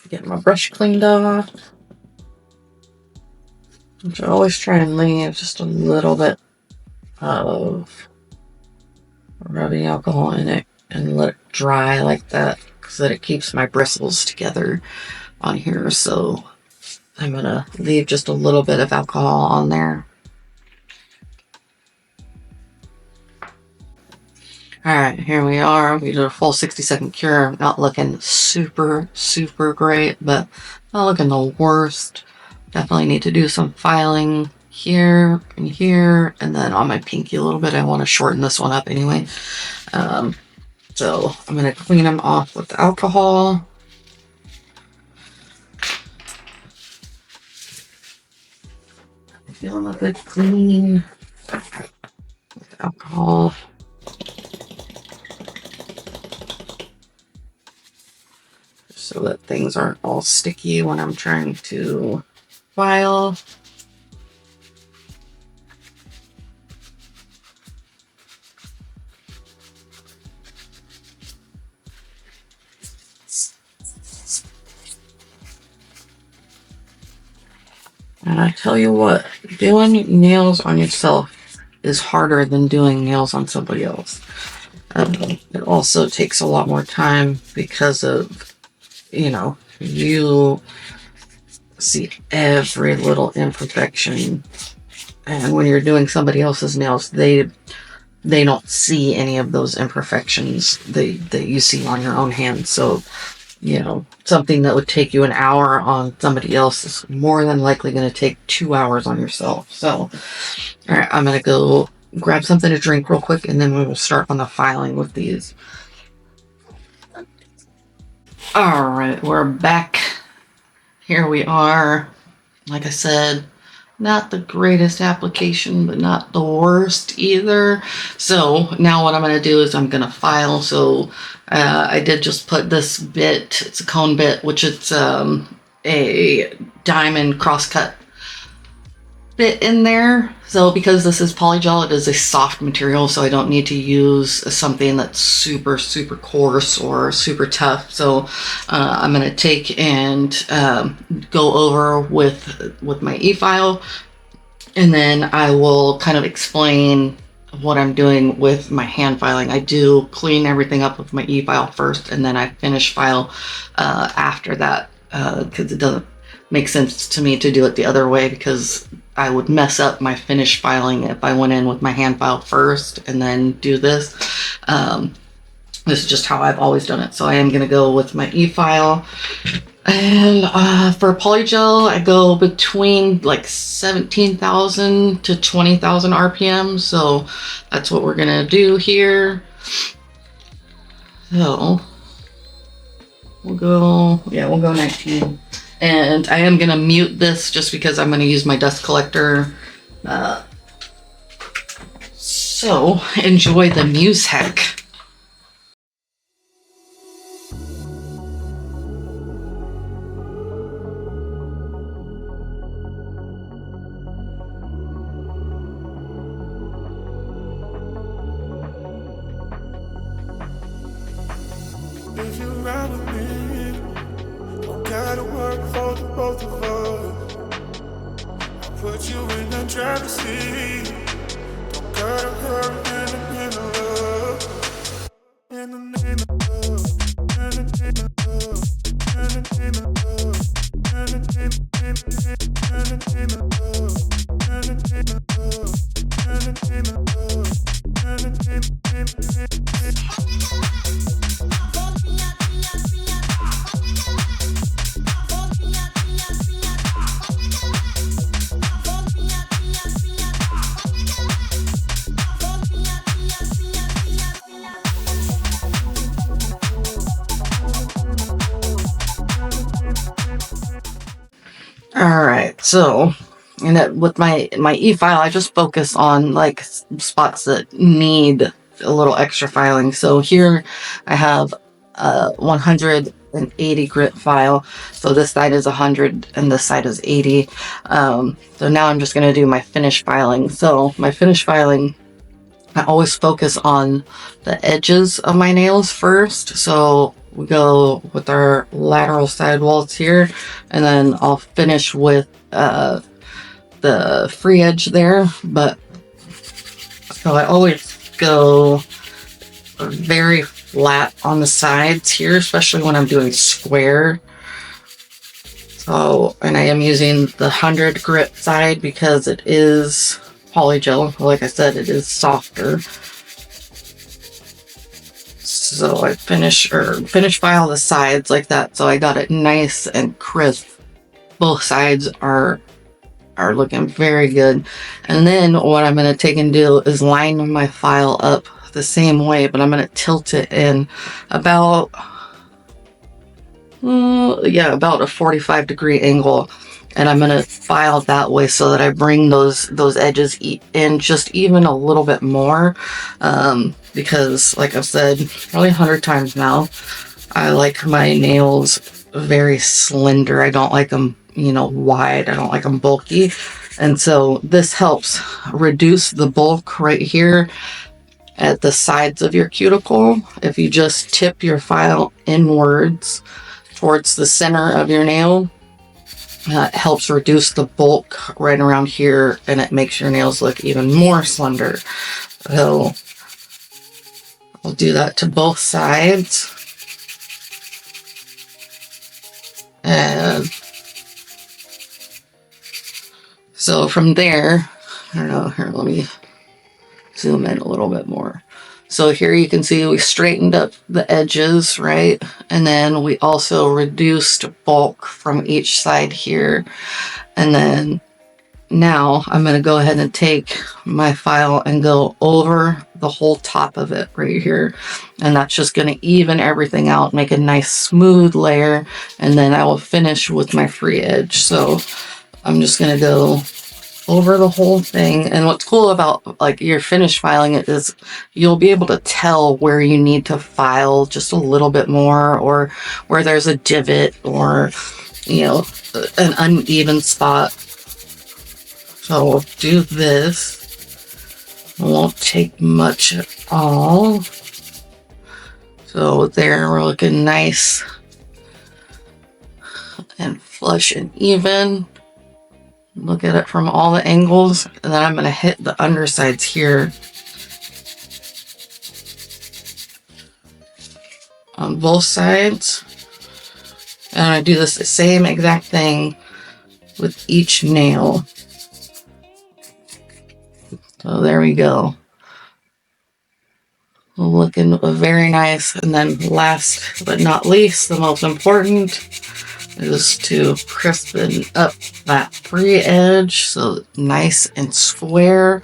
Get my brush cleaned off. Which I always try and leave just a little bit of rubbing alcohol in it and let it dry like that, so that it keeps my bristles together on here. So I'm going to leave just a little bit of alcohol on there. All right, here we are. We did a full 60-second cure. Not looking super, super great, but not looking the worst. Definitely need to do some filing here, and then on my pinky a little bit. I want to shorten this one up anyway. So I'm going to clean them off with alcohol. Feeling a bit clean with alcohol. So that things aren't all sticky when I'm trying to file. And I tell you what, doing nails on yourself is harder than doing nails on somebody else. It also takes a lot more time because of, you know, you see every little imperfection. And when you're doing somebody else's nails, they don't see any of those imperfections that you see on your own hand. So, you know, something that would take you an hour on somebody else is more than likely going to take 2 hours on yourself. So, all right, I'm going to go grab something to drink real quick, and then we will start on the filing with these. All right, we're back. Here we are. Like I said, not the greatest application, but not the worst either. So now what I'm going to do is I'm going to file. So I did just put this bit, it's a cone bit, which it's a diamond crosscut bit in there. So because this is polygel, it is a soft material, so I don't need to use something that's super, super coarse or super tough. So I'm going to take and go over with my e-file, and then I will kind of explain what I'm doing with my hand filing. I do clean everything up with my e-file first, and then I finish file after that, because it doesn't make sense to me to do it the other way, because I would mess up my finish filing if I went in with my hand file first and then do this. This is just how I've always done it. So I am going to go with my e-file. And for polygel, I go between like 17,000 to 20,000 RPM. So that's what we're going to do here. So we'll go 19. And I am going to mute this just because I'm going to use my dust collector. So enjoy the music. If you ride with me, don't gotta work for the both of us. I'll put you in the driver's seat. Don't gotta hurry in the love. In the name of love. In the name of love. In the name of love. In the name of love. In the name of love. In the name of love. In the name All right, so and with my e-file, I just focus on like spots that need a little extra filing. So here I have a 180 grit file. So this side is 100 and this side is 80. So now I'm just going to do my finish filing. So my finish filing, I always focus on the edges of my nails first. So we go with our lateral sidewalls here, and then I'll finish with the free edge there. But so I always go very flat on the sides here, especially when I'm doing square. So, and I am using the 100 grit side because it is polygel. Like I said, it is softer. So I finish file the sides like that, so I got it nice and crisp. Both sides are looking very good. And then what I'm going to take and do is line my file up the same way, but I'm going to tilt it in about a 45-degree angle, and I'm going to file that way so that I bring those edges in just even a little bit more, because like I've said probably 100 times now, I like my nails very slender. I don't like them, wide. I don't like them bulky. And so this helps reduce the bulk right here at the sides of your cuticle. If you just tip your file inwards towards the center of your nail, it helps reduce the bulk right around here, and it makes your nails look even more slender. So I'll do that to both sides. And so from there, I don't know, here, let me zoom in a little bit more. So here you can see we straightened up the edges, right? And then we also reduced bulk from each side here. And then now I'm going to go ahead and take my file and go over the whole top of it right here. And that's just going to even everything out, make a nice smooth layer. And then I will finish with my free edge. So I'm just going to go over the whole thing. And what's cool about like your finish filing it is you'll be able to tell where you need to file just a little bit more, or where there's a divot, or an uneven spot. So we'll do this. It won't take much at all. So there, we're looking nice and flush and even. Look at it from all the angles, and then I'm going to hit the undersides here on both sides. And I do this the same exact thing with each nail. So there we go. Looking very nice. And then last but not least, the most important is to crispen up that free edge, so nice and square,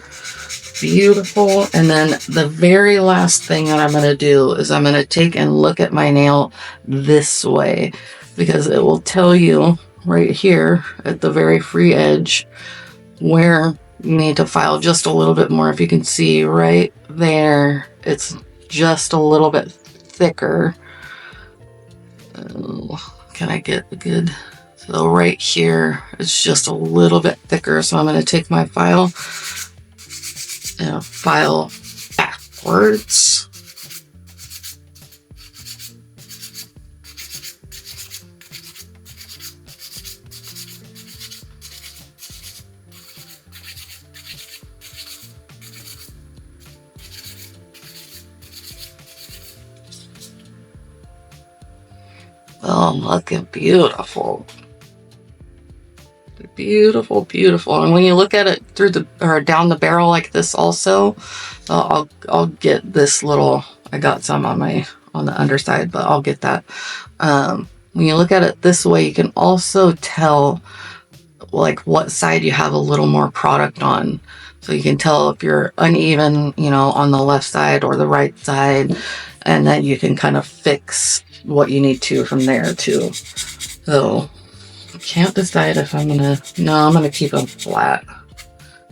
beautiful. And then the very last thing that I'm going to do is I'm going to take and look at my nail this way, because it will tell you right here at the very free edge where you need to file just a little bit more. If you can see right there, it's just a little bit thicker. Can I get a good? So right here, it's just a little bit thicker. So I'm going to take my file and file backwards. Oh, looking beautiful. Beautiful, beautiful. And when you look at it through down the barrel like this also, I'll get this little, I got some on the underside, but I'll get that. When you look at it this way, you can also tell like what side you have a little more product on. So you can tell if you're uneven, on the left side or the right side, and then you can kind of fix what you need to from there too. So I can't decide if I'm gonna keep them flat.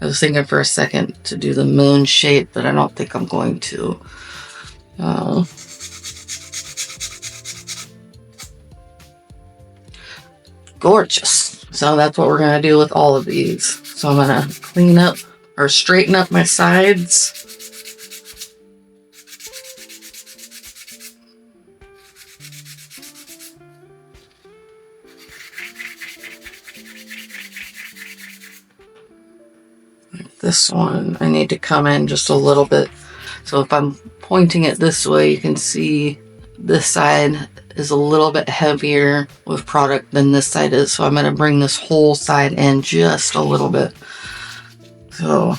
I was thinking for a second to do the moon shape, but I don't think I'm going to. Gorgeous. So that's what we're gonna do with all of these. So I'm gonna clean up or straighten up my sides. This one, I need to come in just a little bit. So if I'm pointing it this way, you can see this side is a little bit heavier with product than this side is. So I'm going to bring this whole side in just a little bit. So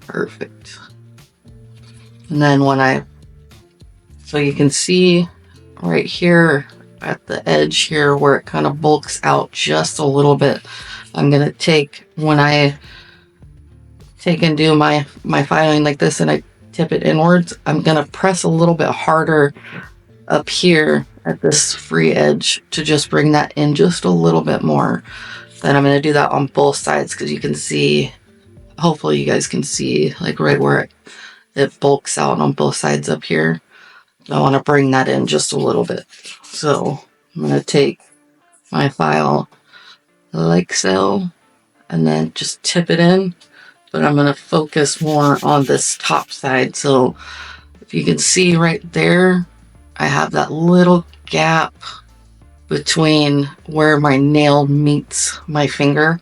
Perfect. And then so you can see right here at the edge here where it kind of bulks out just a little bit. I'm going to take, when I take and do my filing like this and I tip it inwards, I'm going to press a little bit harder up here at this free edge to just bring that in just a little bit more. Then I'm going to do that on both sides because you can see, hopefully you guys can see like right where it bulks out on both sides up here. I want to bring that in just a little bit. So I'm going to take my file like so and then just tip it in, but I'm going to focus more on this top side. So if you can see right there, I have that little gap between where my nail meets my finger.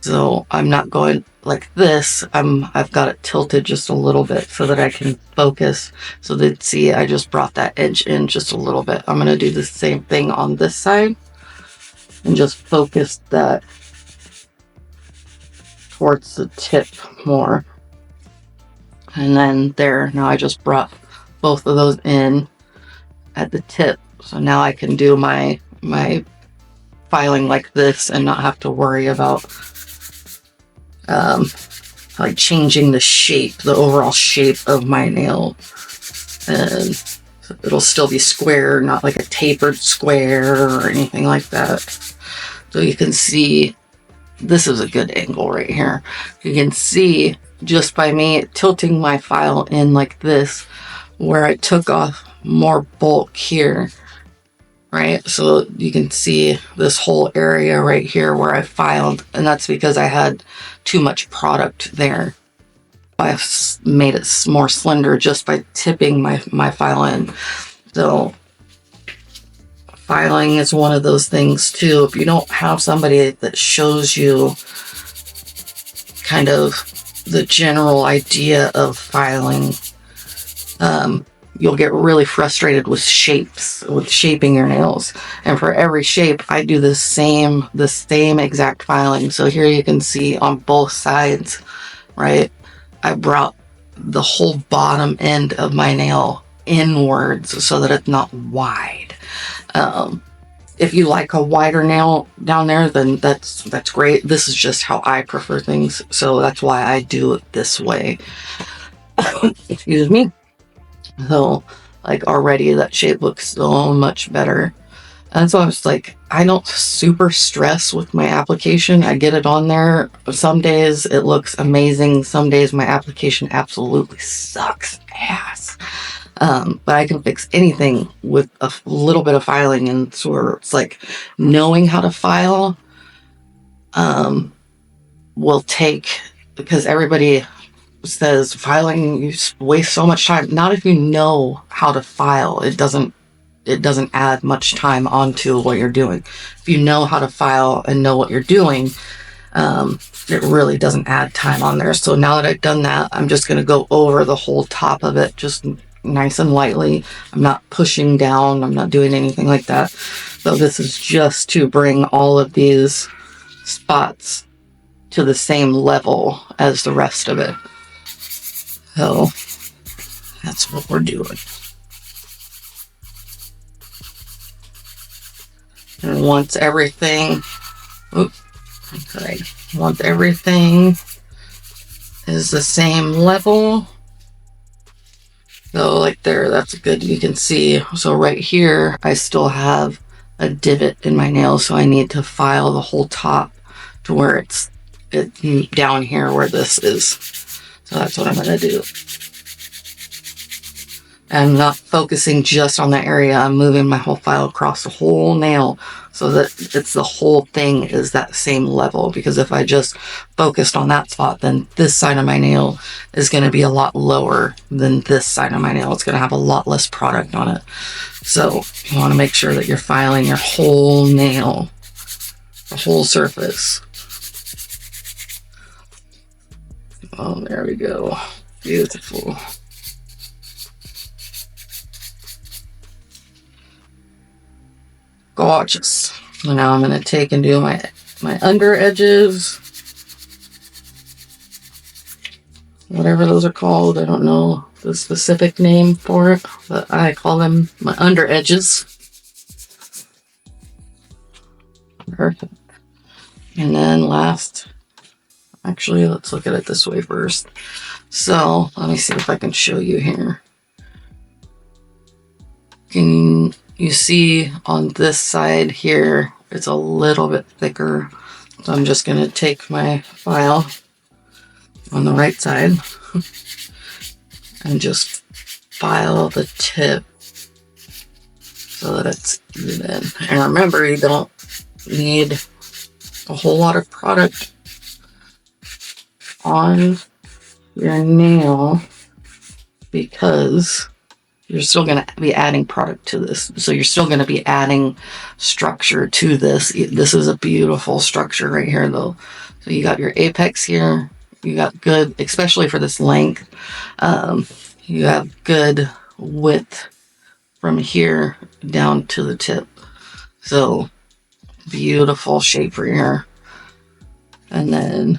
So I'm not going like this. I've got it tilted just a little bit so that I can focus. So that, see, I just brought that edge in just a little bit. I'm going to do the same thing on this side and just focus that towards the tip more. And then there, now I just brought both of those in at the tip. So now I can do my filing like this and not have to worry about like changing the shape, the overall shape of my nail. And it'll still be square, not like a tapered square or anything like that. So you can see, this is a good angle right here. You can see just by me tilting my file in like this, where I took off more bulk here, right? So you can see this whole area right here where I filed, and that's because I had too much product there. I made it more slender just by tipping my file in. So filing is one of those things too. If you don't have somebody that shows you kind of the general idea of filing, you'll get really frustrated with shapes, with shaping your nails. And for every shape, I do the same exact filing. So here you can see on both sides, right? I brought the whole bottom end of my nail inwards so that it's not wide. If you like a wider nail down there, then that's great. This is just how I prefer things. So that's why I do it this way. Excuse me. So like already that shape looks so much better. And so I was like, I don't super stress with my application. I get it on there. Some days it looks amazing. Some days my application absolutely sucks ass. But I can fix anything with a little bit of filing. And so it's like knowing how to file will take, because everybody says filing, you waste so much time. Not if you know how to file. It doesn't add much time onto what you're doing. If you know how to file and know what you're doing, it really doesn't add time on there. So now that I've done that, I'm just going to go over the whole top of it, just nice and lightly. I'm not pushing down. I'm not doing anything like that. So this is just to bring all of these spots to the same level as the rest of it. So that's what we're doing. And once everything is the same level, so like there, that's good, you can see. So right here, I still have a divot in my nail, so I need to file the whole top to where it's down here where this is. So that's what I'm going to do. I'm not focusing just on that area. I'm moving my whole file across the whole nail so that it's the whole thing is that same level. Because if I just focused on that spot, then this side of my nail is going to be a lot lower than this side of my nail. It's going to have a lot less product on it. So you want to make sure that you're filing your whole nail, the whole surface. Oh, there we go. Beautiful. Gorgeous. So now I'm going to take and do my under edges. whatever those are called. I don't know the specific name for it, but I call them my under edges. Perfect. And then last, actually, let's look at it this way first. So let me see if I can show you here. Can you see on this side here, it's a little bit thicker. So I'm just going to take my file on the right side and just file the tip so that it's even. And remember, you don't need a whole lot of product on your nail because you're still going to be adding product to this. So you're still going to be adding structure to this. This is a beautiful structure right here though. So you got your apex here. You got good, especially for this length. You have good width from here down to the tip. So beautiful shape for your hair. And then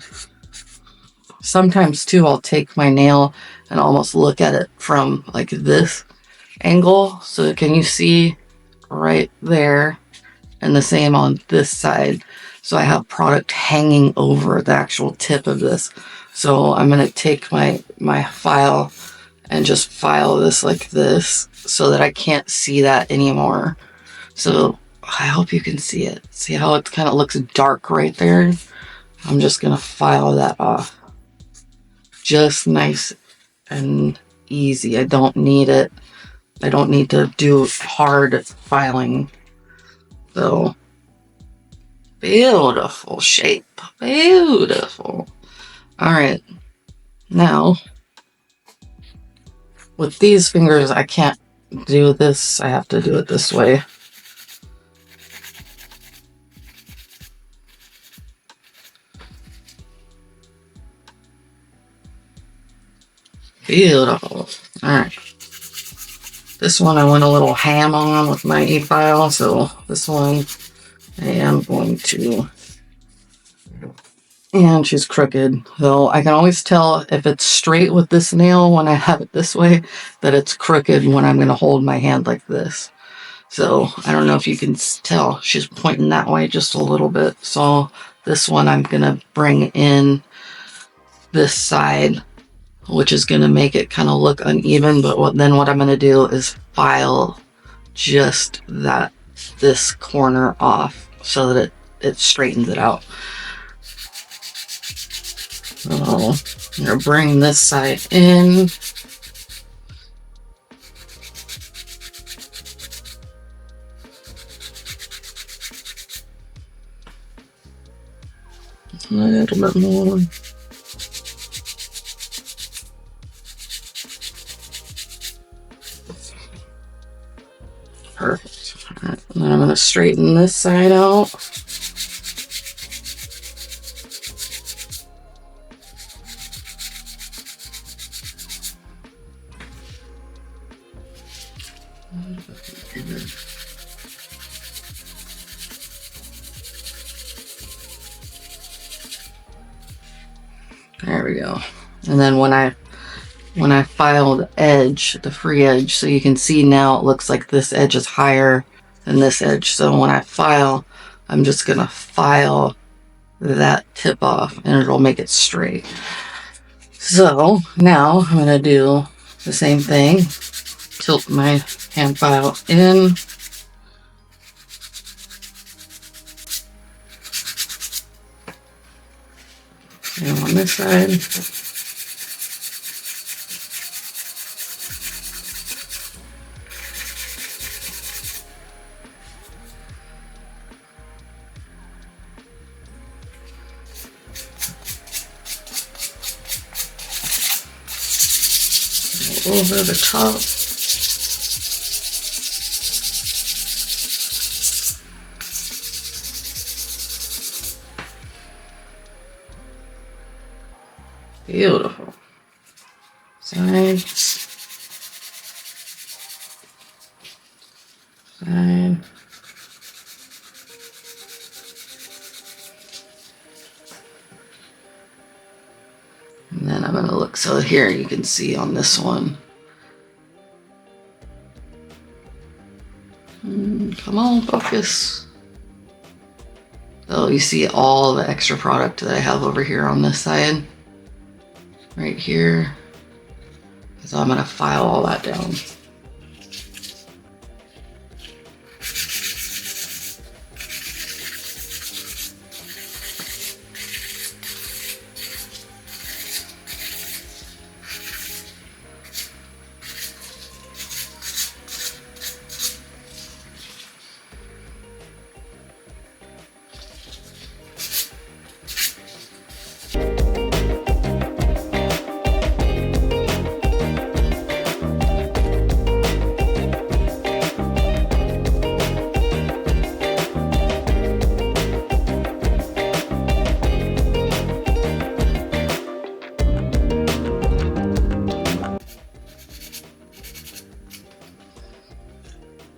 sometimes too, I'll take my nail and almost look at it from like this angle. So can you see right there? And the same on this side. So I have product hanging over the actual tip of this. So I'm going to take my file and just file this like this so that I can't see that anymore. So I hope you can see it. See how it kind of looks dark right there? I'm just going to file that off. Just nice and easy. I don't need it. I don't need to do hard filing. So beautiful shape. Beautiful. All right. Now, with these fingers, I can't do this. I have to do it this way. Beautiful. All right. This one I went a little ham on with my e-file, so this one I am going to, and she's crooked. So I can always tell if it's straight with this nail when I have it this way, that it's crooked when I'm going to hold my hand like this. So I don't know if you can tell, she's pointing that way just a little bit. So this one I'm going to bring in this side, which is going to make it kind of look uneven. But what I'm going to do is file just this corner off so that it straightens it out. So I'm going to bring this side in. A little bit more. Perfect. All right, and then I'm going to straighten this side out. There we go. And then when I file the edge, the free edge, so you can see now it looks like this edge is higher than this edge. So when I file, I'm just going to file that tip off and it'll make it straight. So now I'm going to do the same thing. Tilt my hand file in. And on this side. Over the top. Beautiful. Side. Side. And then I'm gonna look, so here you can see on this one. Come on, focus. So you see all the extra product that I have over here on this side, right here. So I'm gonna file all that down.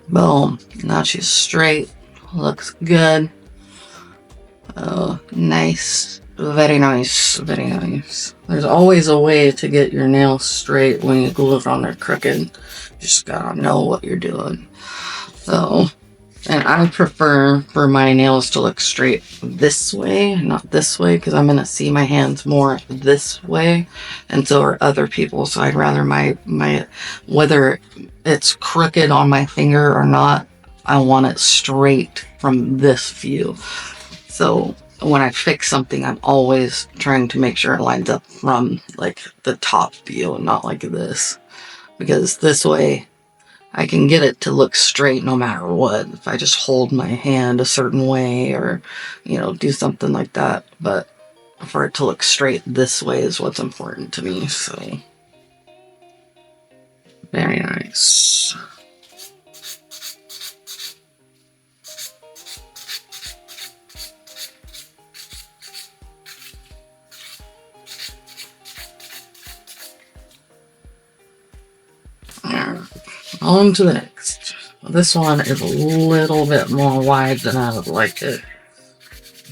Boom. Now she's straight. Looks good. Oh, nice. Very nice. Very nice. There's always a way to get your nails straight when you glue it on there crooked. You just gotta know what you're doing. So, and I prefer for my nails to look straight this way, not this way, because I'm gonna see my hands more this way, and so are other people. So I'd rather my whether it's crooked on my finger or not, I want it straight from this view. So when I fix something, I'm always trying to make sure it lines up from like the top view and not like this, because this way I can get it to look straight no matter what. If I just hold my hand a certain way or, you know, do something like that. But for it to look straight this way is what's important to me. So very nice. On to the next. This one is a little bit more wide than I would like it.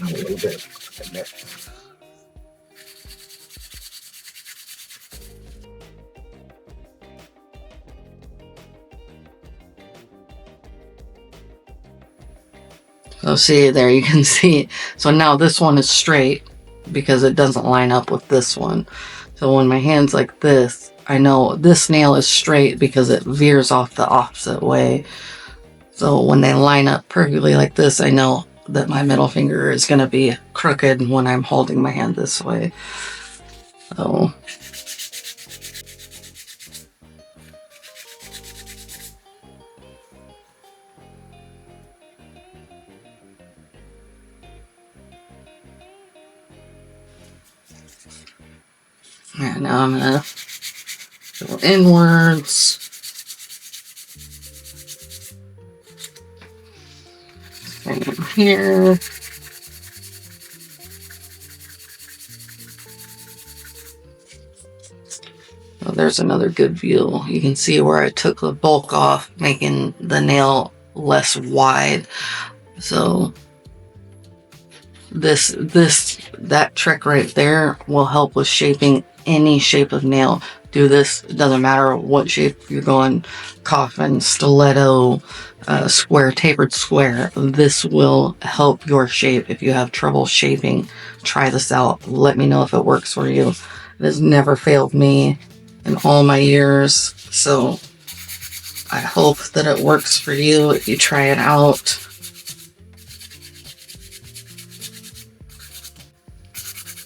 A little bit. So see, there you can see. So now this one is straight because it doesn't line up with this one. So when my hand's like this, I know this nail is straight because it veers off the opposite way. So when they line up perfectly like this, I know that my middle finger is going to be crooked when I'm holding my hand this way. So and now I'm going to go inwards. And here. Oh, there's another good view. You can see where I took the bulk off, making the nail less wide. So that trick right there will help with shaping any shape of nail. Do this, it doesn't matter what shape you're going, coffin, stiletto, square, tapered square. This will help your shape. If you have trouble shaping, try this out. Let me know if it works for you. It has never failed me in all my years, so I hope that it works for you if you try it out.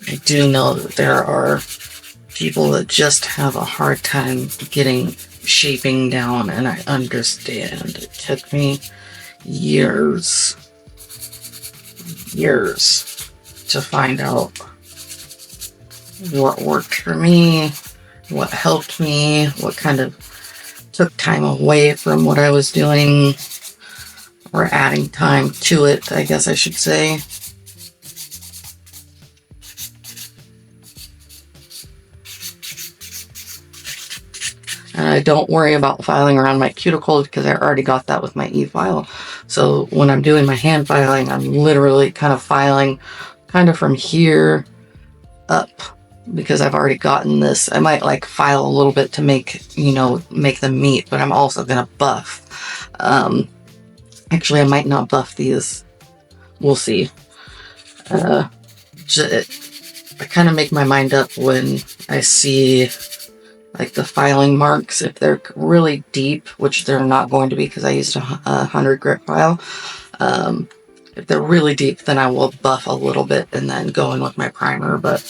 I do know that there are people that just have a hard time getting shaping down, and I understand. It took me years to find out what worked for me, what helped me, what kind of took time away from what I was doing, or adding time to it, I guess I should say. And I don't worry about filing around my cuticles because I already got that with my e-file. So when I'm doing my hand filing, I'm literally kind of filing kind of from here up because I've already gotten this. I might like file a little bit to make, make them meet, but I'm also gonna buff. Actually, I might not buff these. We'll see. I kind of make my mind up when I see like the filing marks. If they're really deep, which they're not going to be because I used a 100 grit file. If they're really deep, then I will buff a little bit and then go in with my primer, but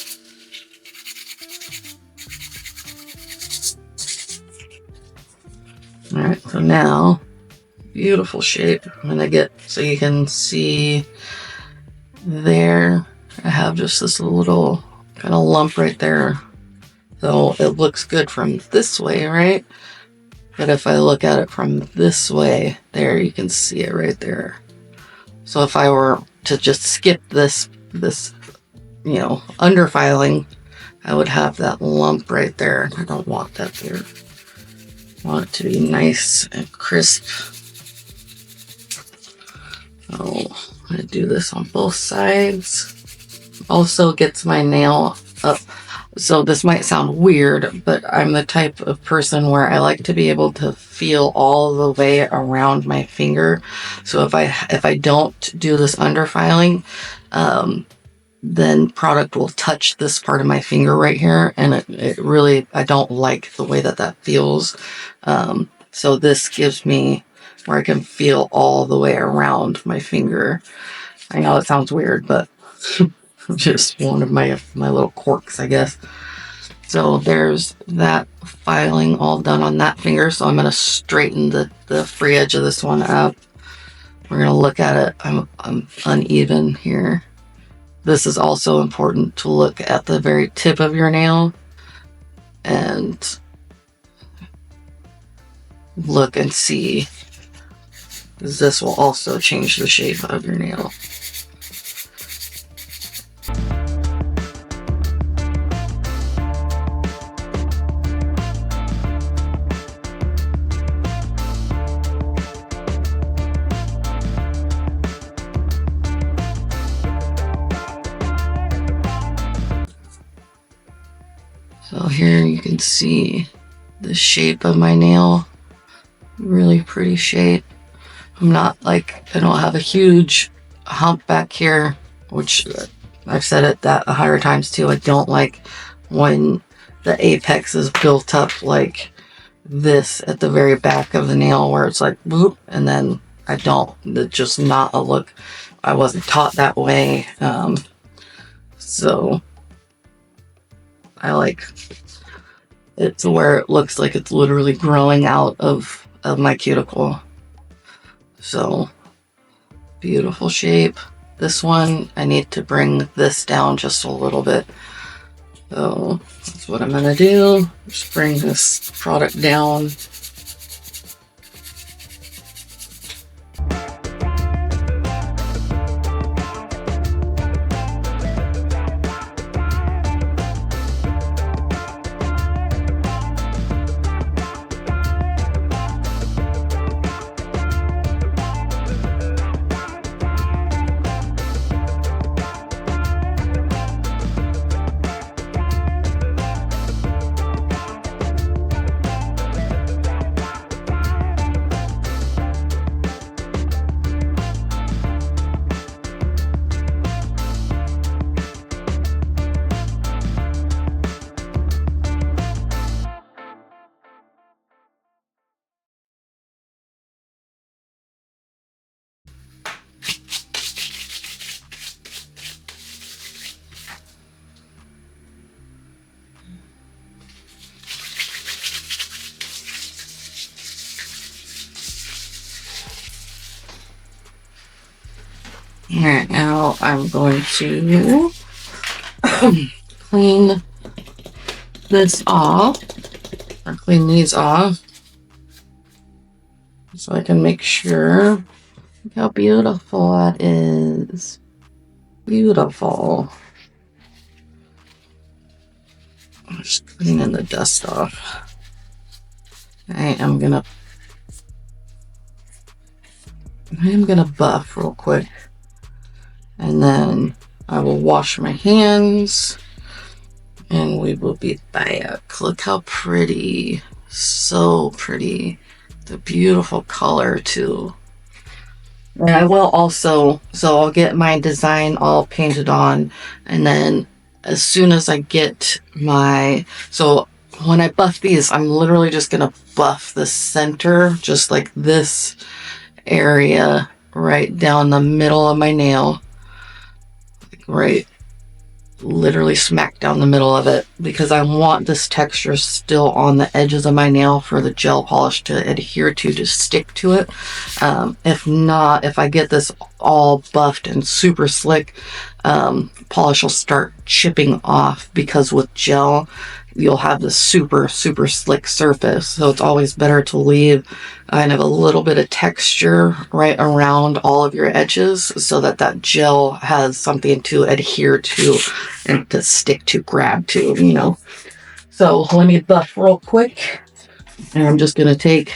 all right, so now, beautiful shape. I'm gonna get, so you can see there, I have just this little kind of lump right there. So it looks good from this way, right? But if I look at it from this way, there, you can see it right there. So if I were to just skip this, underfiling, I would have that lump right there. I don't want that there. I want it to be nice and crisp. So I'm going to do this on both sides. Also gets my nail up. So this might sound weird, but I'm the type of person where I like to be able to feel all the way around my finger. So if I don't do this underfiling, then product will touch this part of my finger right here, and it really, I don't like the way that feels. So this gives me where I can feel all the way around my finger. I know it sounds weird, but just one of my little quirks, I guess. So there's that filing all done on that finger. So I'm going to straighten the free edge of this one up. We're going to look at it. I'm uneven here. This is also important to look at the very tip of your nail and look and see, because this will also change the shape of your nail. So here you can see the shape of my nail. Really pretty shape. I'm not like, I don't have a huge hump back here, which I've said it that 100 times too. I don't like when the apex is built up like this at the very back of the nail where it's like boop, and then it's just not a look. I wasn't taught that way. So I like it to where it looks like it's literally growing out of my cuticle. So beautiful shape. This one, I need to bring this down just a little bit. So that's what I'm gonna do. Just bring this product down. Alright, now I'm going to clean this off, or clean these off, so I can make sure. Look how beautiful that is. Beautiful. I'm just cleaning the dust off. I am gonna buff real quick. And then I will wash my hands, And we will be back. Look how pretty. So pretty. The beautiful color too. And I will also, so I'll get my design all painted on, and then as soon as I get so when I buff these, I'm literally just gonna buff the center, just like this area right down the middle of my nail, right literally smack down the middle of it, because I want this texture still on the edges of my nail for the gel polish to adhere to stick to it. If not, if I get this all buffed and super slick, polish will start chipping off, because with gel you'll have this super slick surface. So it's always better to leave kind of a little bit of texture right around all of your edges, so that that gel has something to adhere to and to stick to, grab to, you know. So let me buff real quick, and I'm just gonna take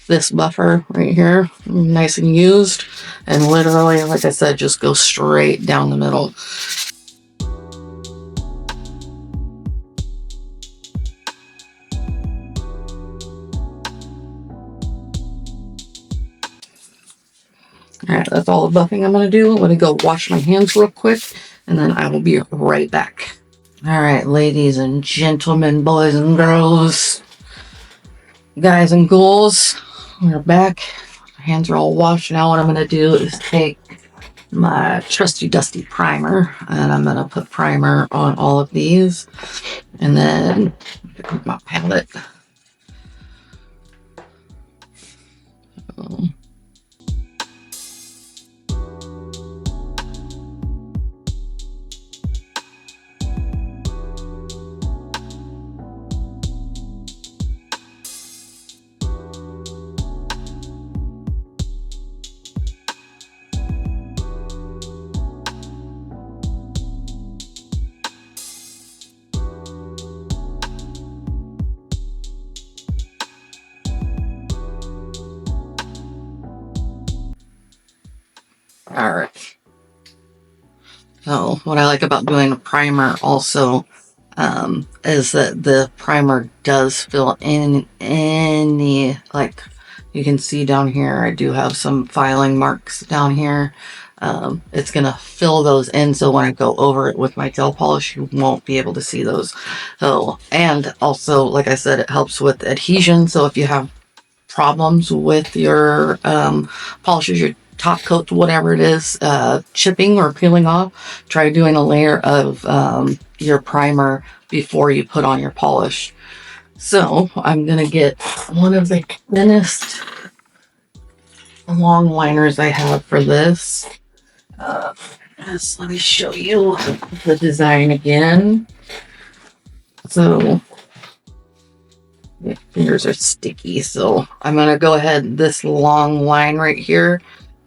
this buffer right here, nice and used, and literally, like I said, just go straight down the middle. All right, that's all the buffing I'm going to do. I'm going to go wash my hands real quick, and then I will be right back. All right, ladies and gentlemen, boys and girls, guys and ghouls, we're back. My hands are all washed. Now what I'm going to do is take my trusty dusty primer, and I'm going to put primer on all of these, and then pick my palette. All right. So what I like about doing a primer also is that the primer does fill in any, like you can see down here, I do have some filing marks down here. It's gonna fill those in, so when I go over it with my gel polish, you won't be able to see those. So, and also, like I said, it helps with adhesion. So if you have problems with your polishes, your top coat, whatever it is, chipping or peeling off, try doing a layer of your primer before you put on your polish. So I'm gonna get one of the thinnest long liners I have for this. Yes, let me show you the design again. So my fingers are sticky, so I'm gonna go ahead, this long line right here,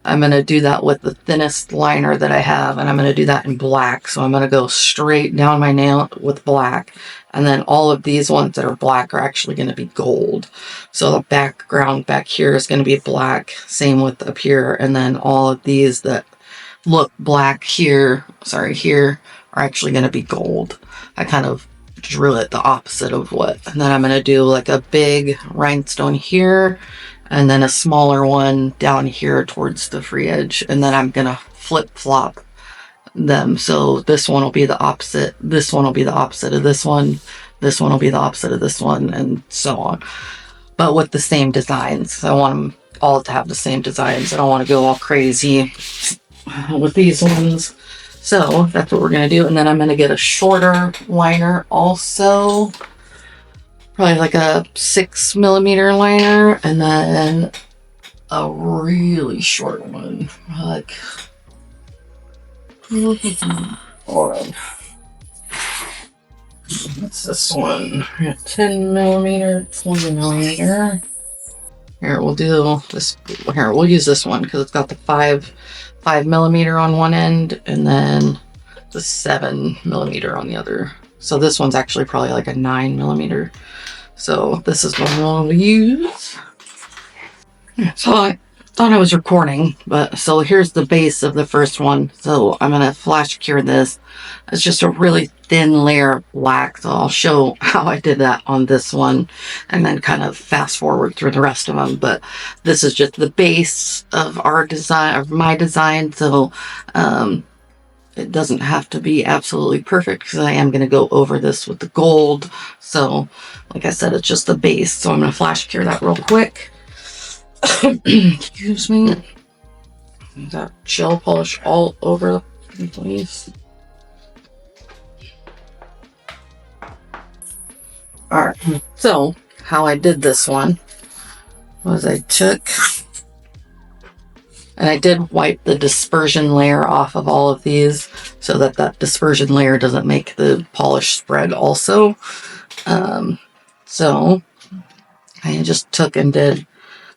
I'm gonna do that with the thinnest liner that I have, and I'm gonna do that in black. So I'm gonna go straight down my nail with black, and then all of these ones that are black are actually gonna be gold. So the background back here is gonna be black, same with up here, and then all of these that look black here, here, are actually gonna be gold. I kind of drew it the opposite of what, and then I'm gonna do like a big rhinestone here, and then a smaller one down here towards the free edge, and then I'm gonna flip-flop them. So this one will be the opposite, this one will be the opposite of this one will be the opposite of this one, and so on. But with the same designs. I want them all to have the same designs. I don't want to go all crazy with these ones. So that's what we're gonna do, and then I'm gonna get a shorter liner also. Probably like a 6mm liner, and then a really short one, like, hold on, what's this one? 10mm, 20mm. Here, we'll do this. Here, we'll use this one because it's got the 5mm on one end, and then the 7mm on the other. So this one's actually probably like a 9mm. So this is what we'll use. So thought I was recording, but so here's the base of the first one. So I'm gonna flash cure this. It's just a really thin layer of black. So I'll show how I did that on this one and then kind of fast forward through the rest of them. But this is just the base of our design, of my design. So it doesn't have to be absolutely perfect because I am going to go over this with the gold. So like I said, it's just the base. So I'm going to flash cure that real quick. Excuse me. Got gel polish all over the place. Alright, so how I did this one was I took, and I did wipe the dispersion layer off of all of these so that that dispersion layer doesn't make the polish spread also. So I just took and did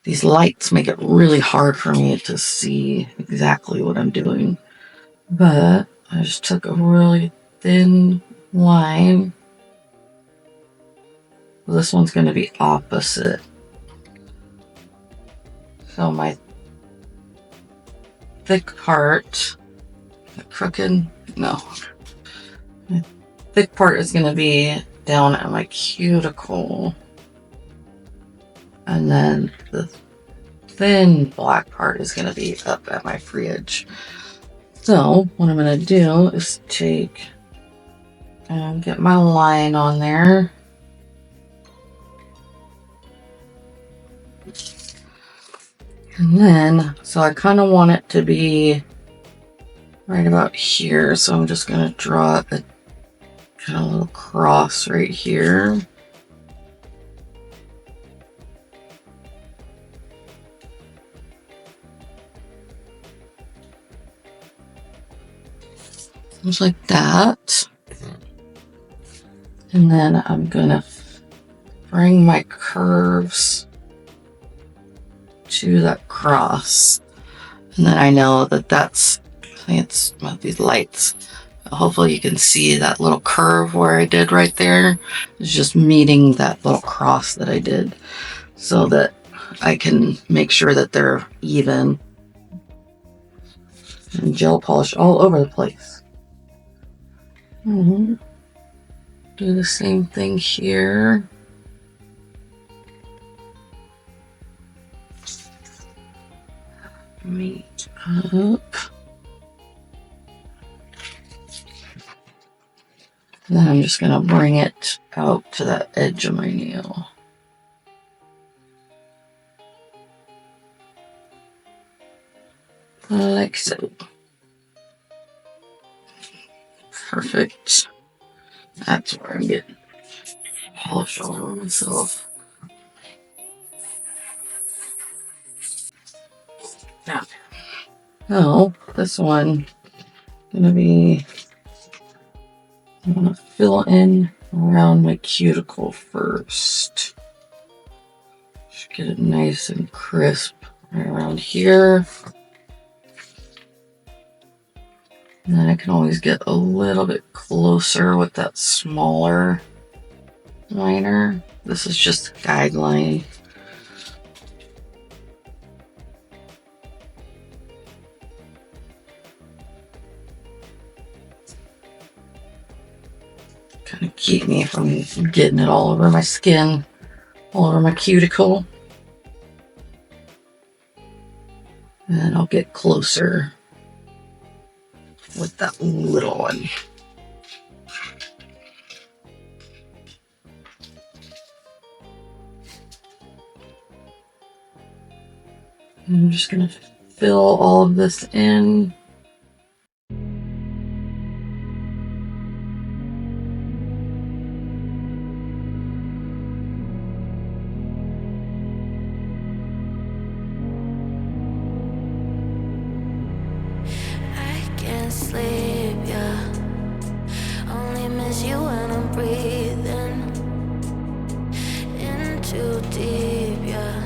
these lights, make it really hard for me to see exactly what I'm doing. But I just took a really thin line. This one's going to be opposite. So my thick part, the crooked, no. My thick part is going to be down at my cuticle. And then the thin black part is going to be up at my free edge. So what I'm going to do is take and get my line on there. And then, so I kind of want it to be right about here. So I'm just going to draw a kind of little cross right here. Just like that. And then I'm going to bring my curves to that cross. And then I know that that's, I think it's these lights. Hopefully you can see that little curve where I did right there. It's just meeting that little cross that I did so that I can make sure that they're even. And gel polish all over the place. Do the same thing here. Meet up. And then I'm just going to bring it out to that edge of my nail. Like so. Perfect. That's where I'm getting polish all over myself. Now, so this one gonna be, I'm gonna fill in around my cuticle first. Just get it nice and crisp right around here. And then I can always get a little bit closer with that smaller liner. This is just a guideline. Kind of keep me from getting it all over my skin, all over my cuticle. And then I'll get closer with that little one. And I'm just going to fill all of this in. Sleep, yeah. Only miss you when I'm breathing in too deep, yeah.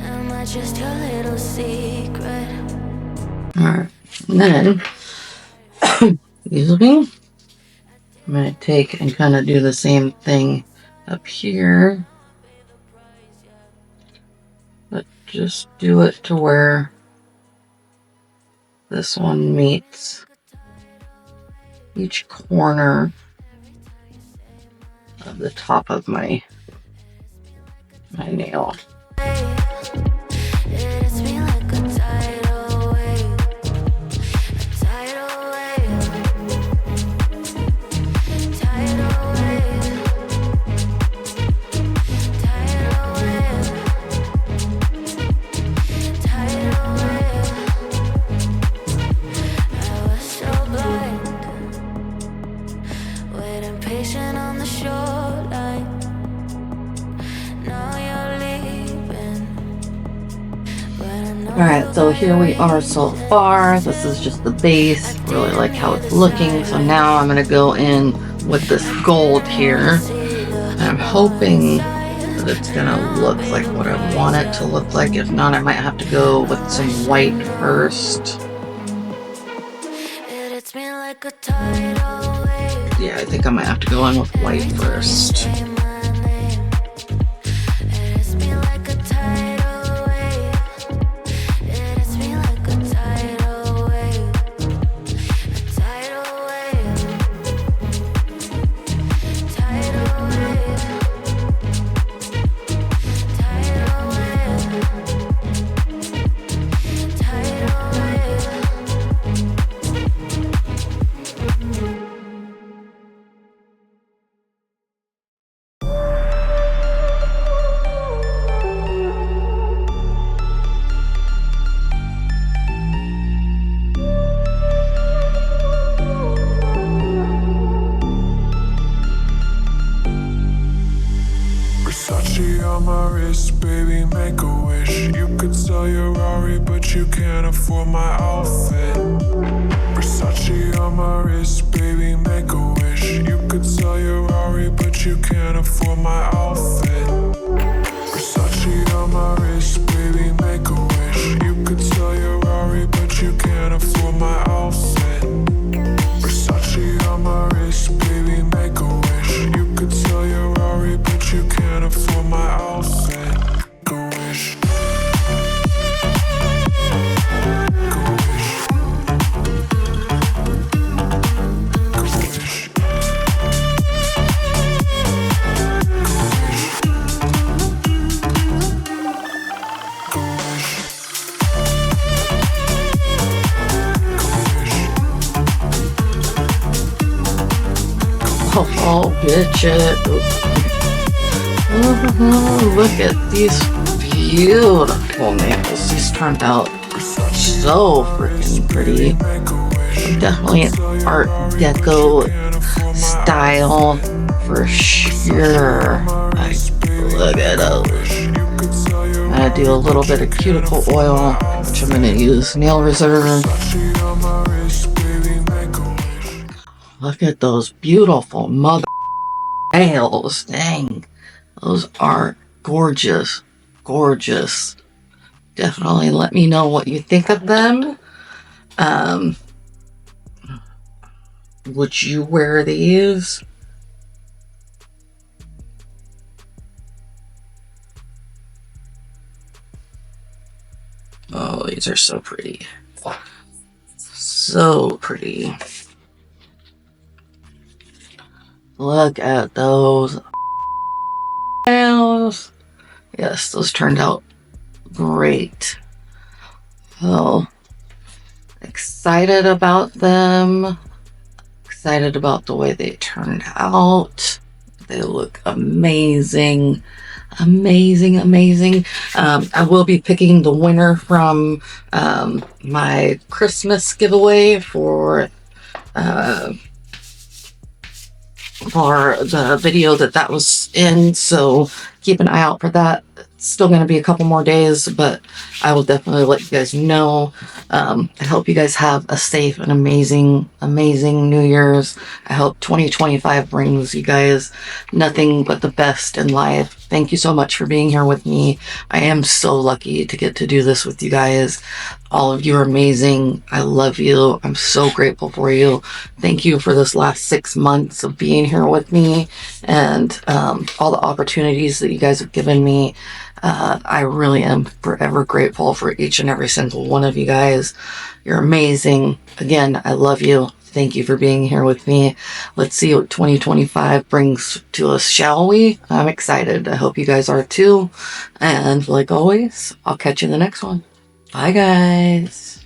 Am I just your little secret? Alright, and then excuse me, I'm going to take and kind of do the same thing up here, but just do it to where this one meets each corner of the top of my nail. Alright, so here we are so far. This is just the base. Really like how it's looking. So now I'm going to go in with this gold here. And I'm hoping that it's going to look like what I want it to look like. If not, I might have to go with some white first. Yeah, I think I might have to go in with white first. On my wrist, baby, make a wish. You could sell your Rari, but you can't afford my outfit. Versace on my wrist, baby, make a wish. You could sell your Rari, but you can't afford my outfit. Versace on my wrist, baby, make a wish. You could sell your Rari, but you can't afford my outfit. Versace on my wrist, baby, make a wish. You could sell your Rari, but you can't afford my outfit. Go wish. Go wish. Go wish. Oh, bitch it. Look at these beautiful nails. These turned out so freaking pretty. Definitely an Art Deco style for sure. Look at those. I'm gonna do a little bit of cuticle oil, which I'm gonna use Nail Reserve. Look at those beautiful mother nails. Dang. Those are gorgeous. Gorgeous. Definitely let me know what you think of them. Would you wear these? Oh, these are so pretty. So pretty. Look at those nails. Yes, those turned out great. So excited about them. Excited about the way they turned out. They look amazing. Amazing, amazing. I will be picking the winner from my Christmas giveaway for the video that was in, so keep an eye out for that. It's still going to be a couple more days, but I will definitely let you guys know. I hope you guys have a safe and amazing New Year's. I hope 2025 brings you guys nothing but the best in life. Thank you so much for being here with me. I am so lucky to get to do this with you guys. All of you are amazing. I love you. I'm so grateful for you. Thank you for this last 6 months of being here with me and all the opportunities that you guys have given me. I really am forever grateful for each and every single one of you guys. You're amazing. Again, I love you. Thank you for being here with me. Let's see what 2025 brings to us, shall we? I'm excited. I hope you guys are too. And like always, I'll catch you in the next one. Bye, guys.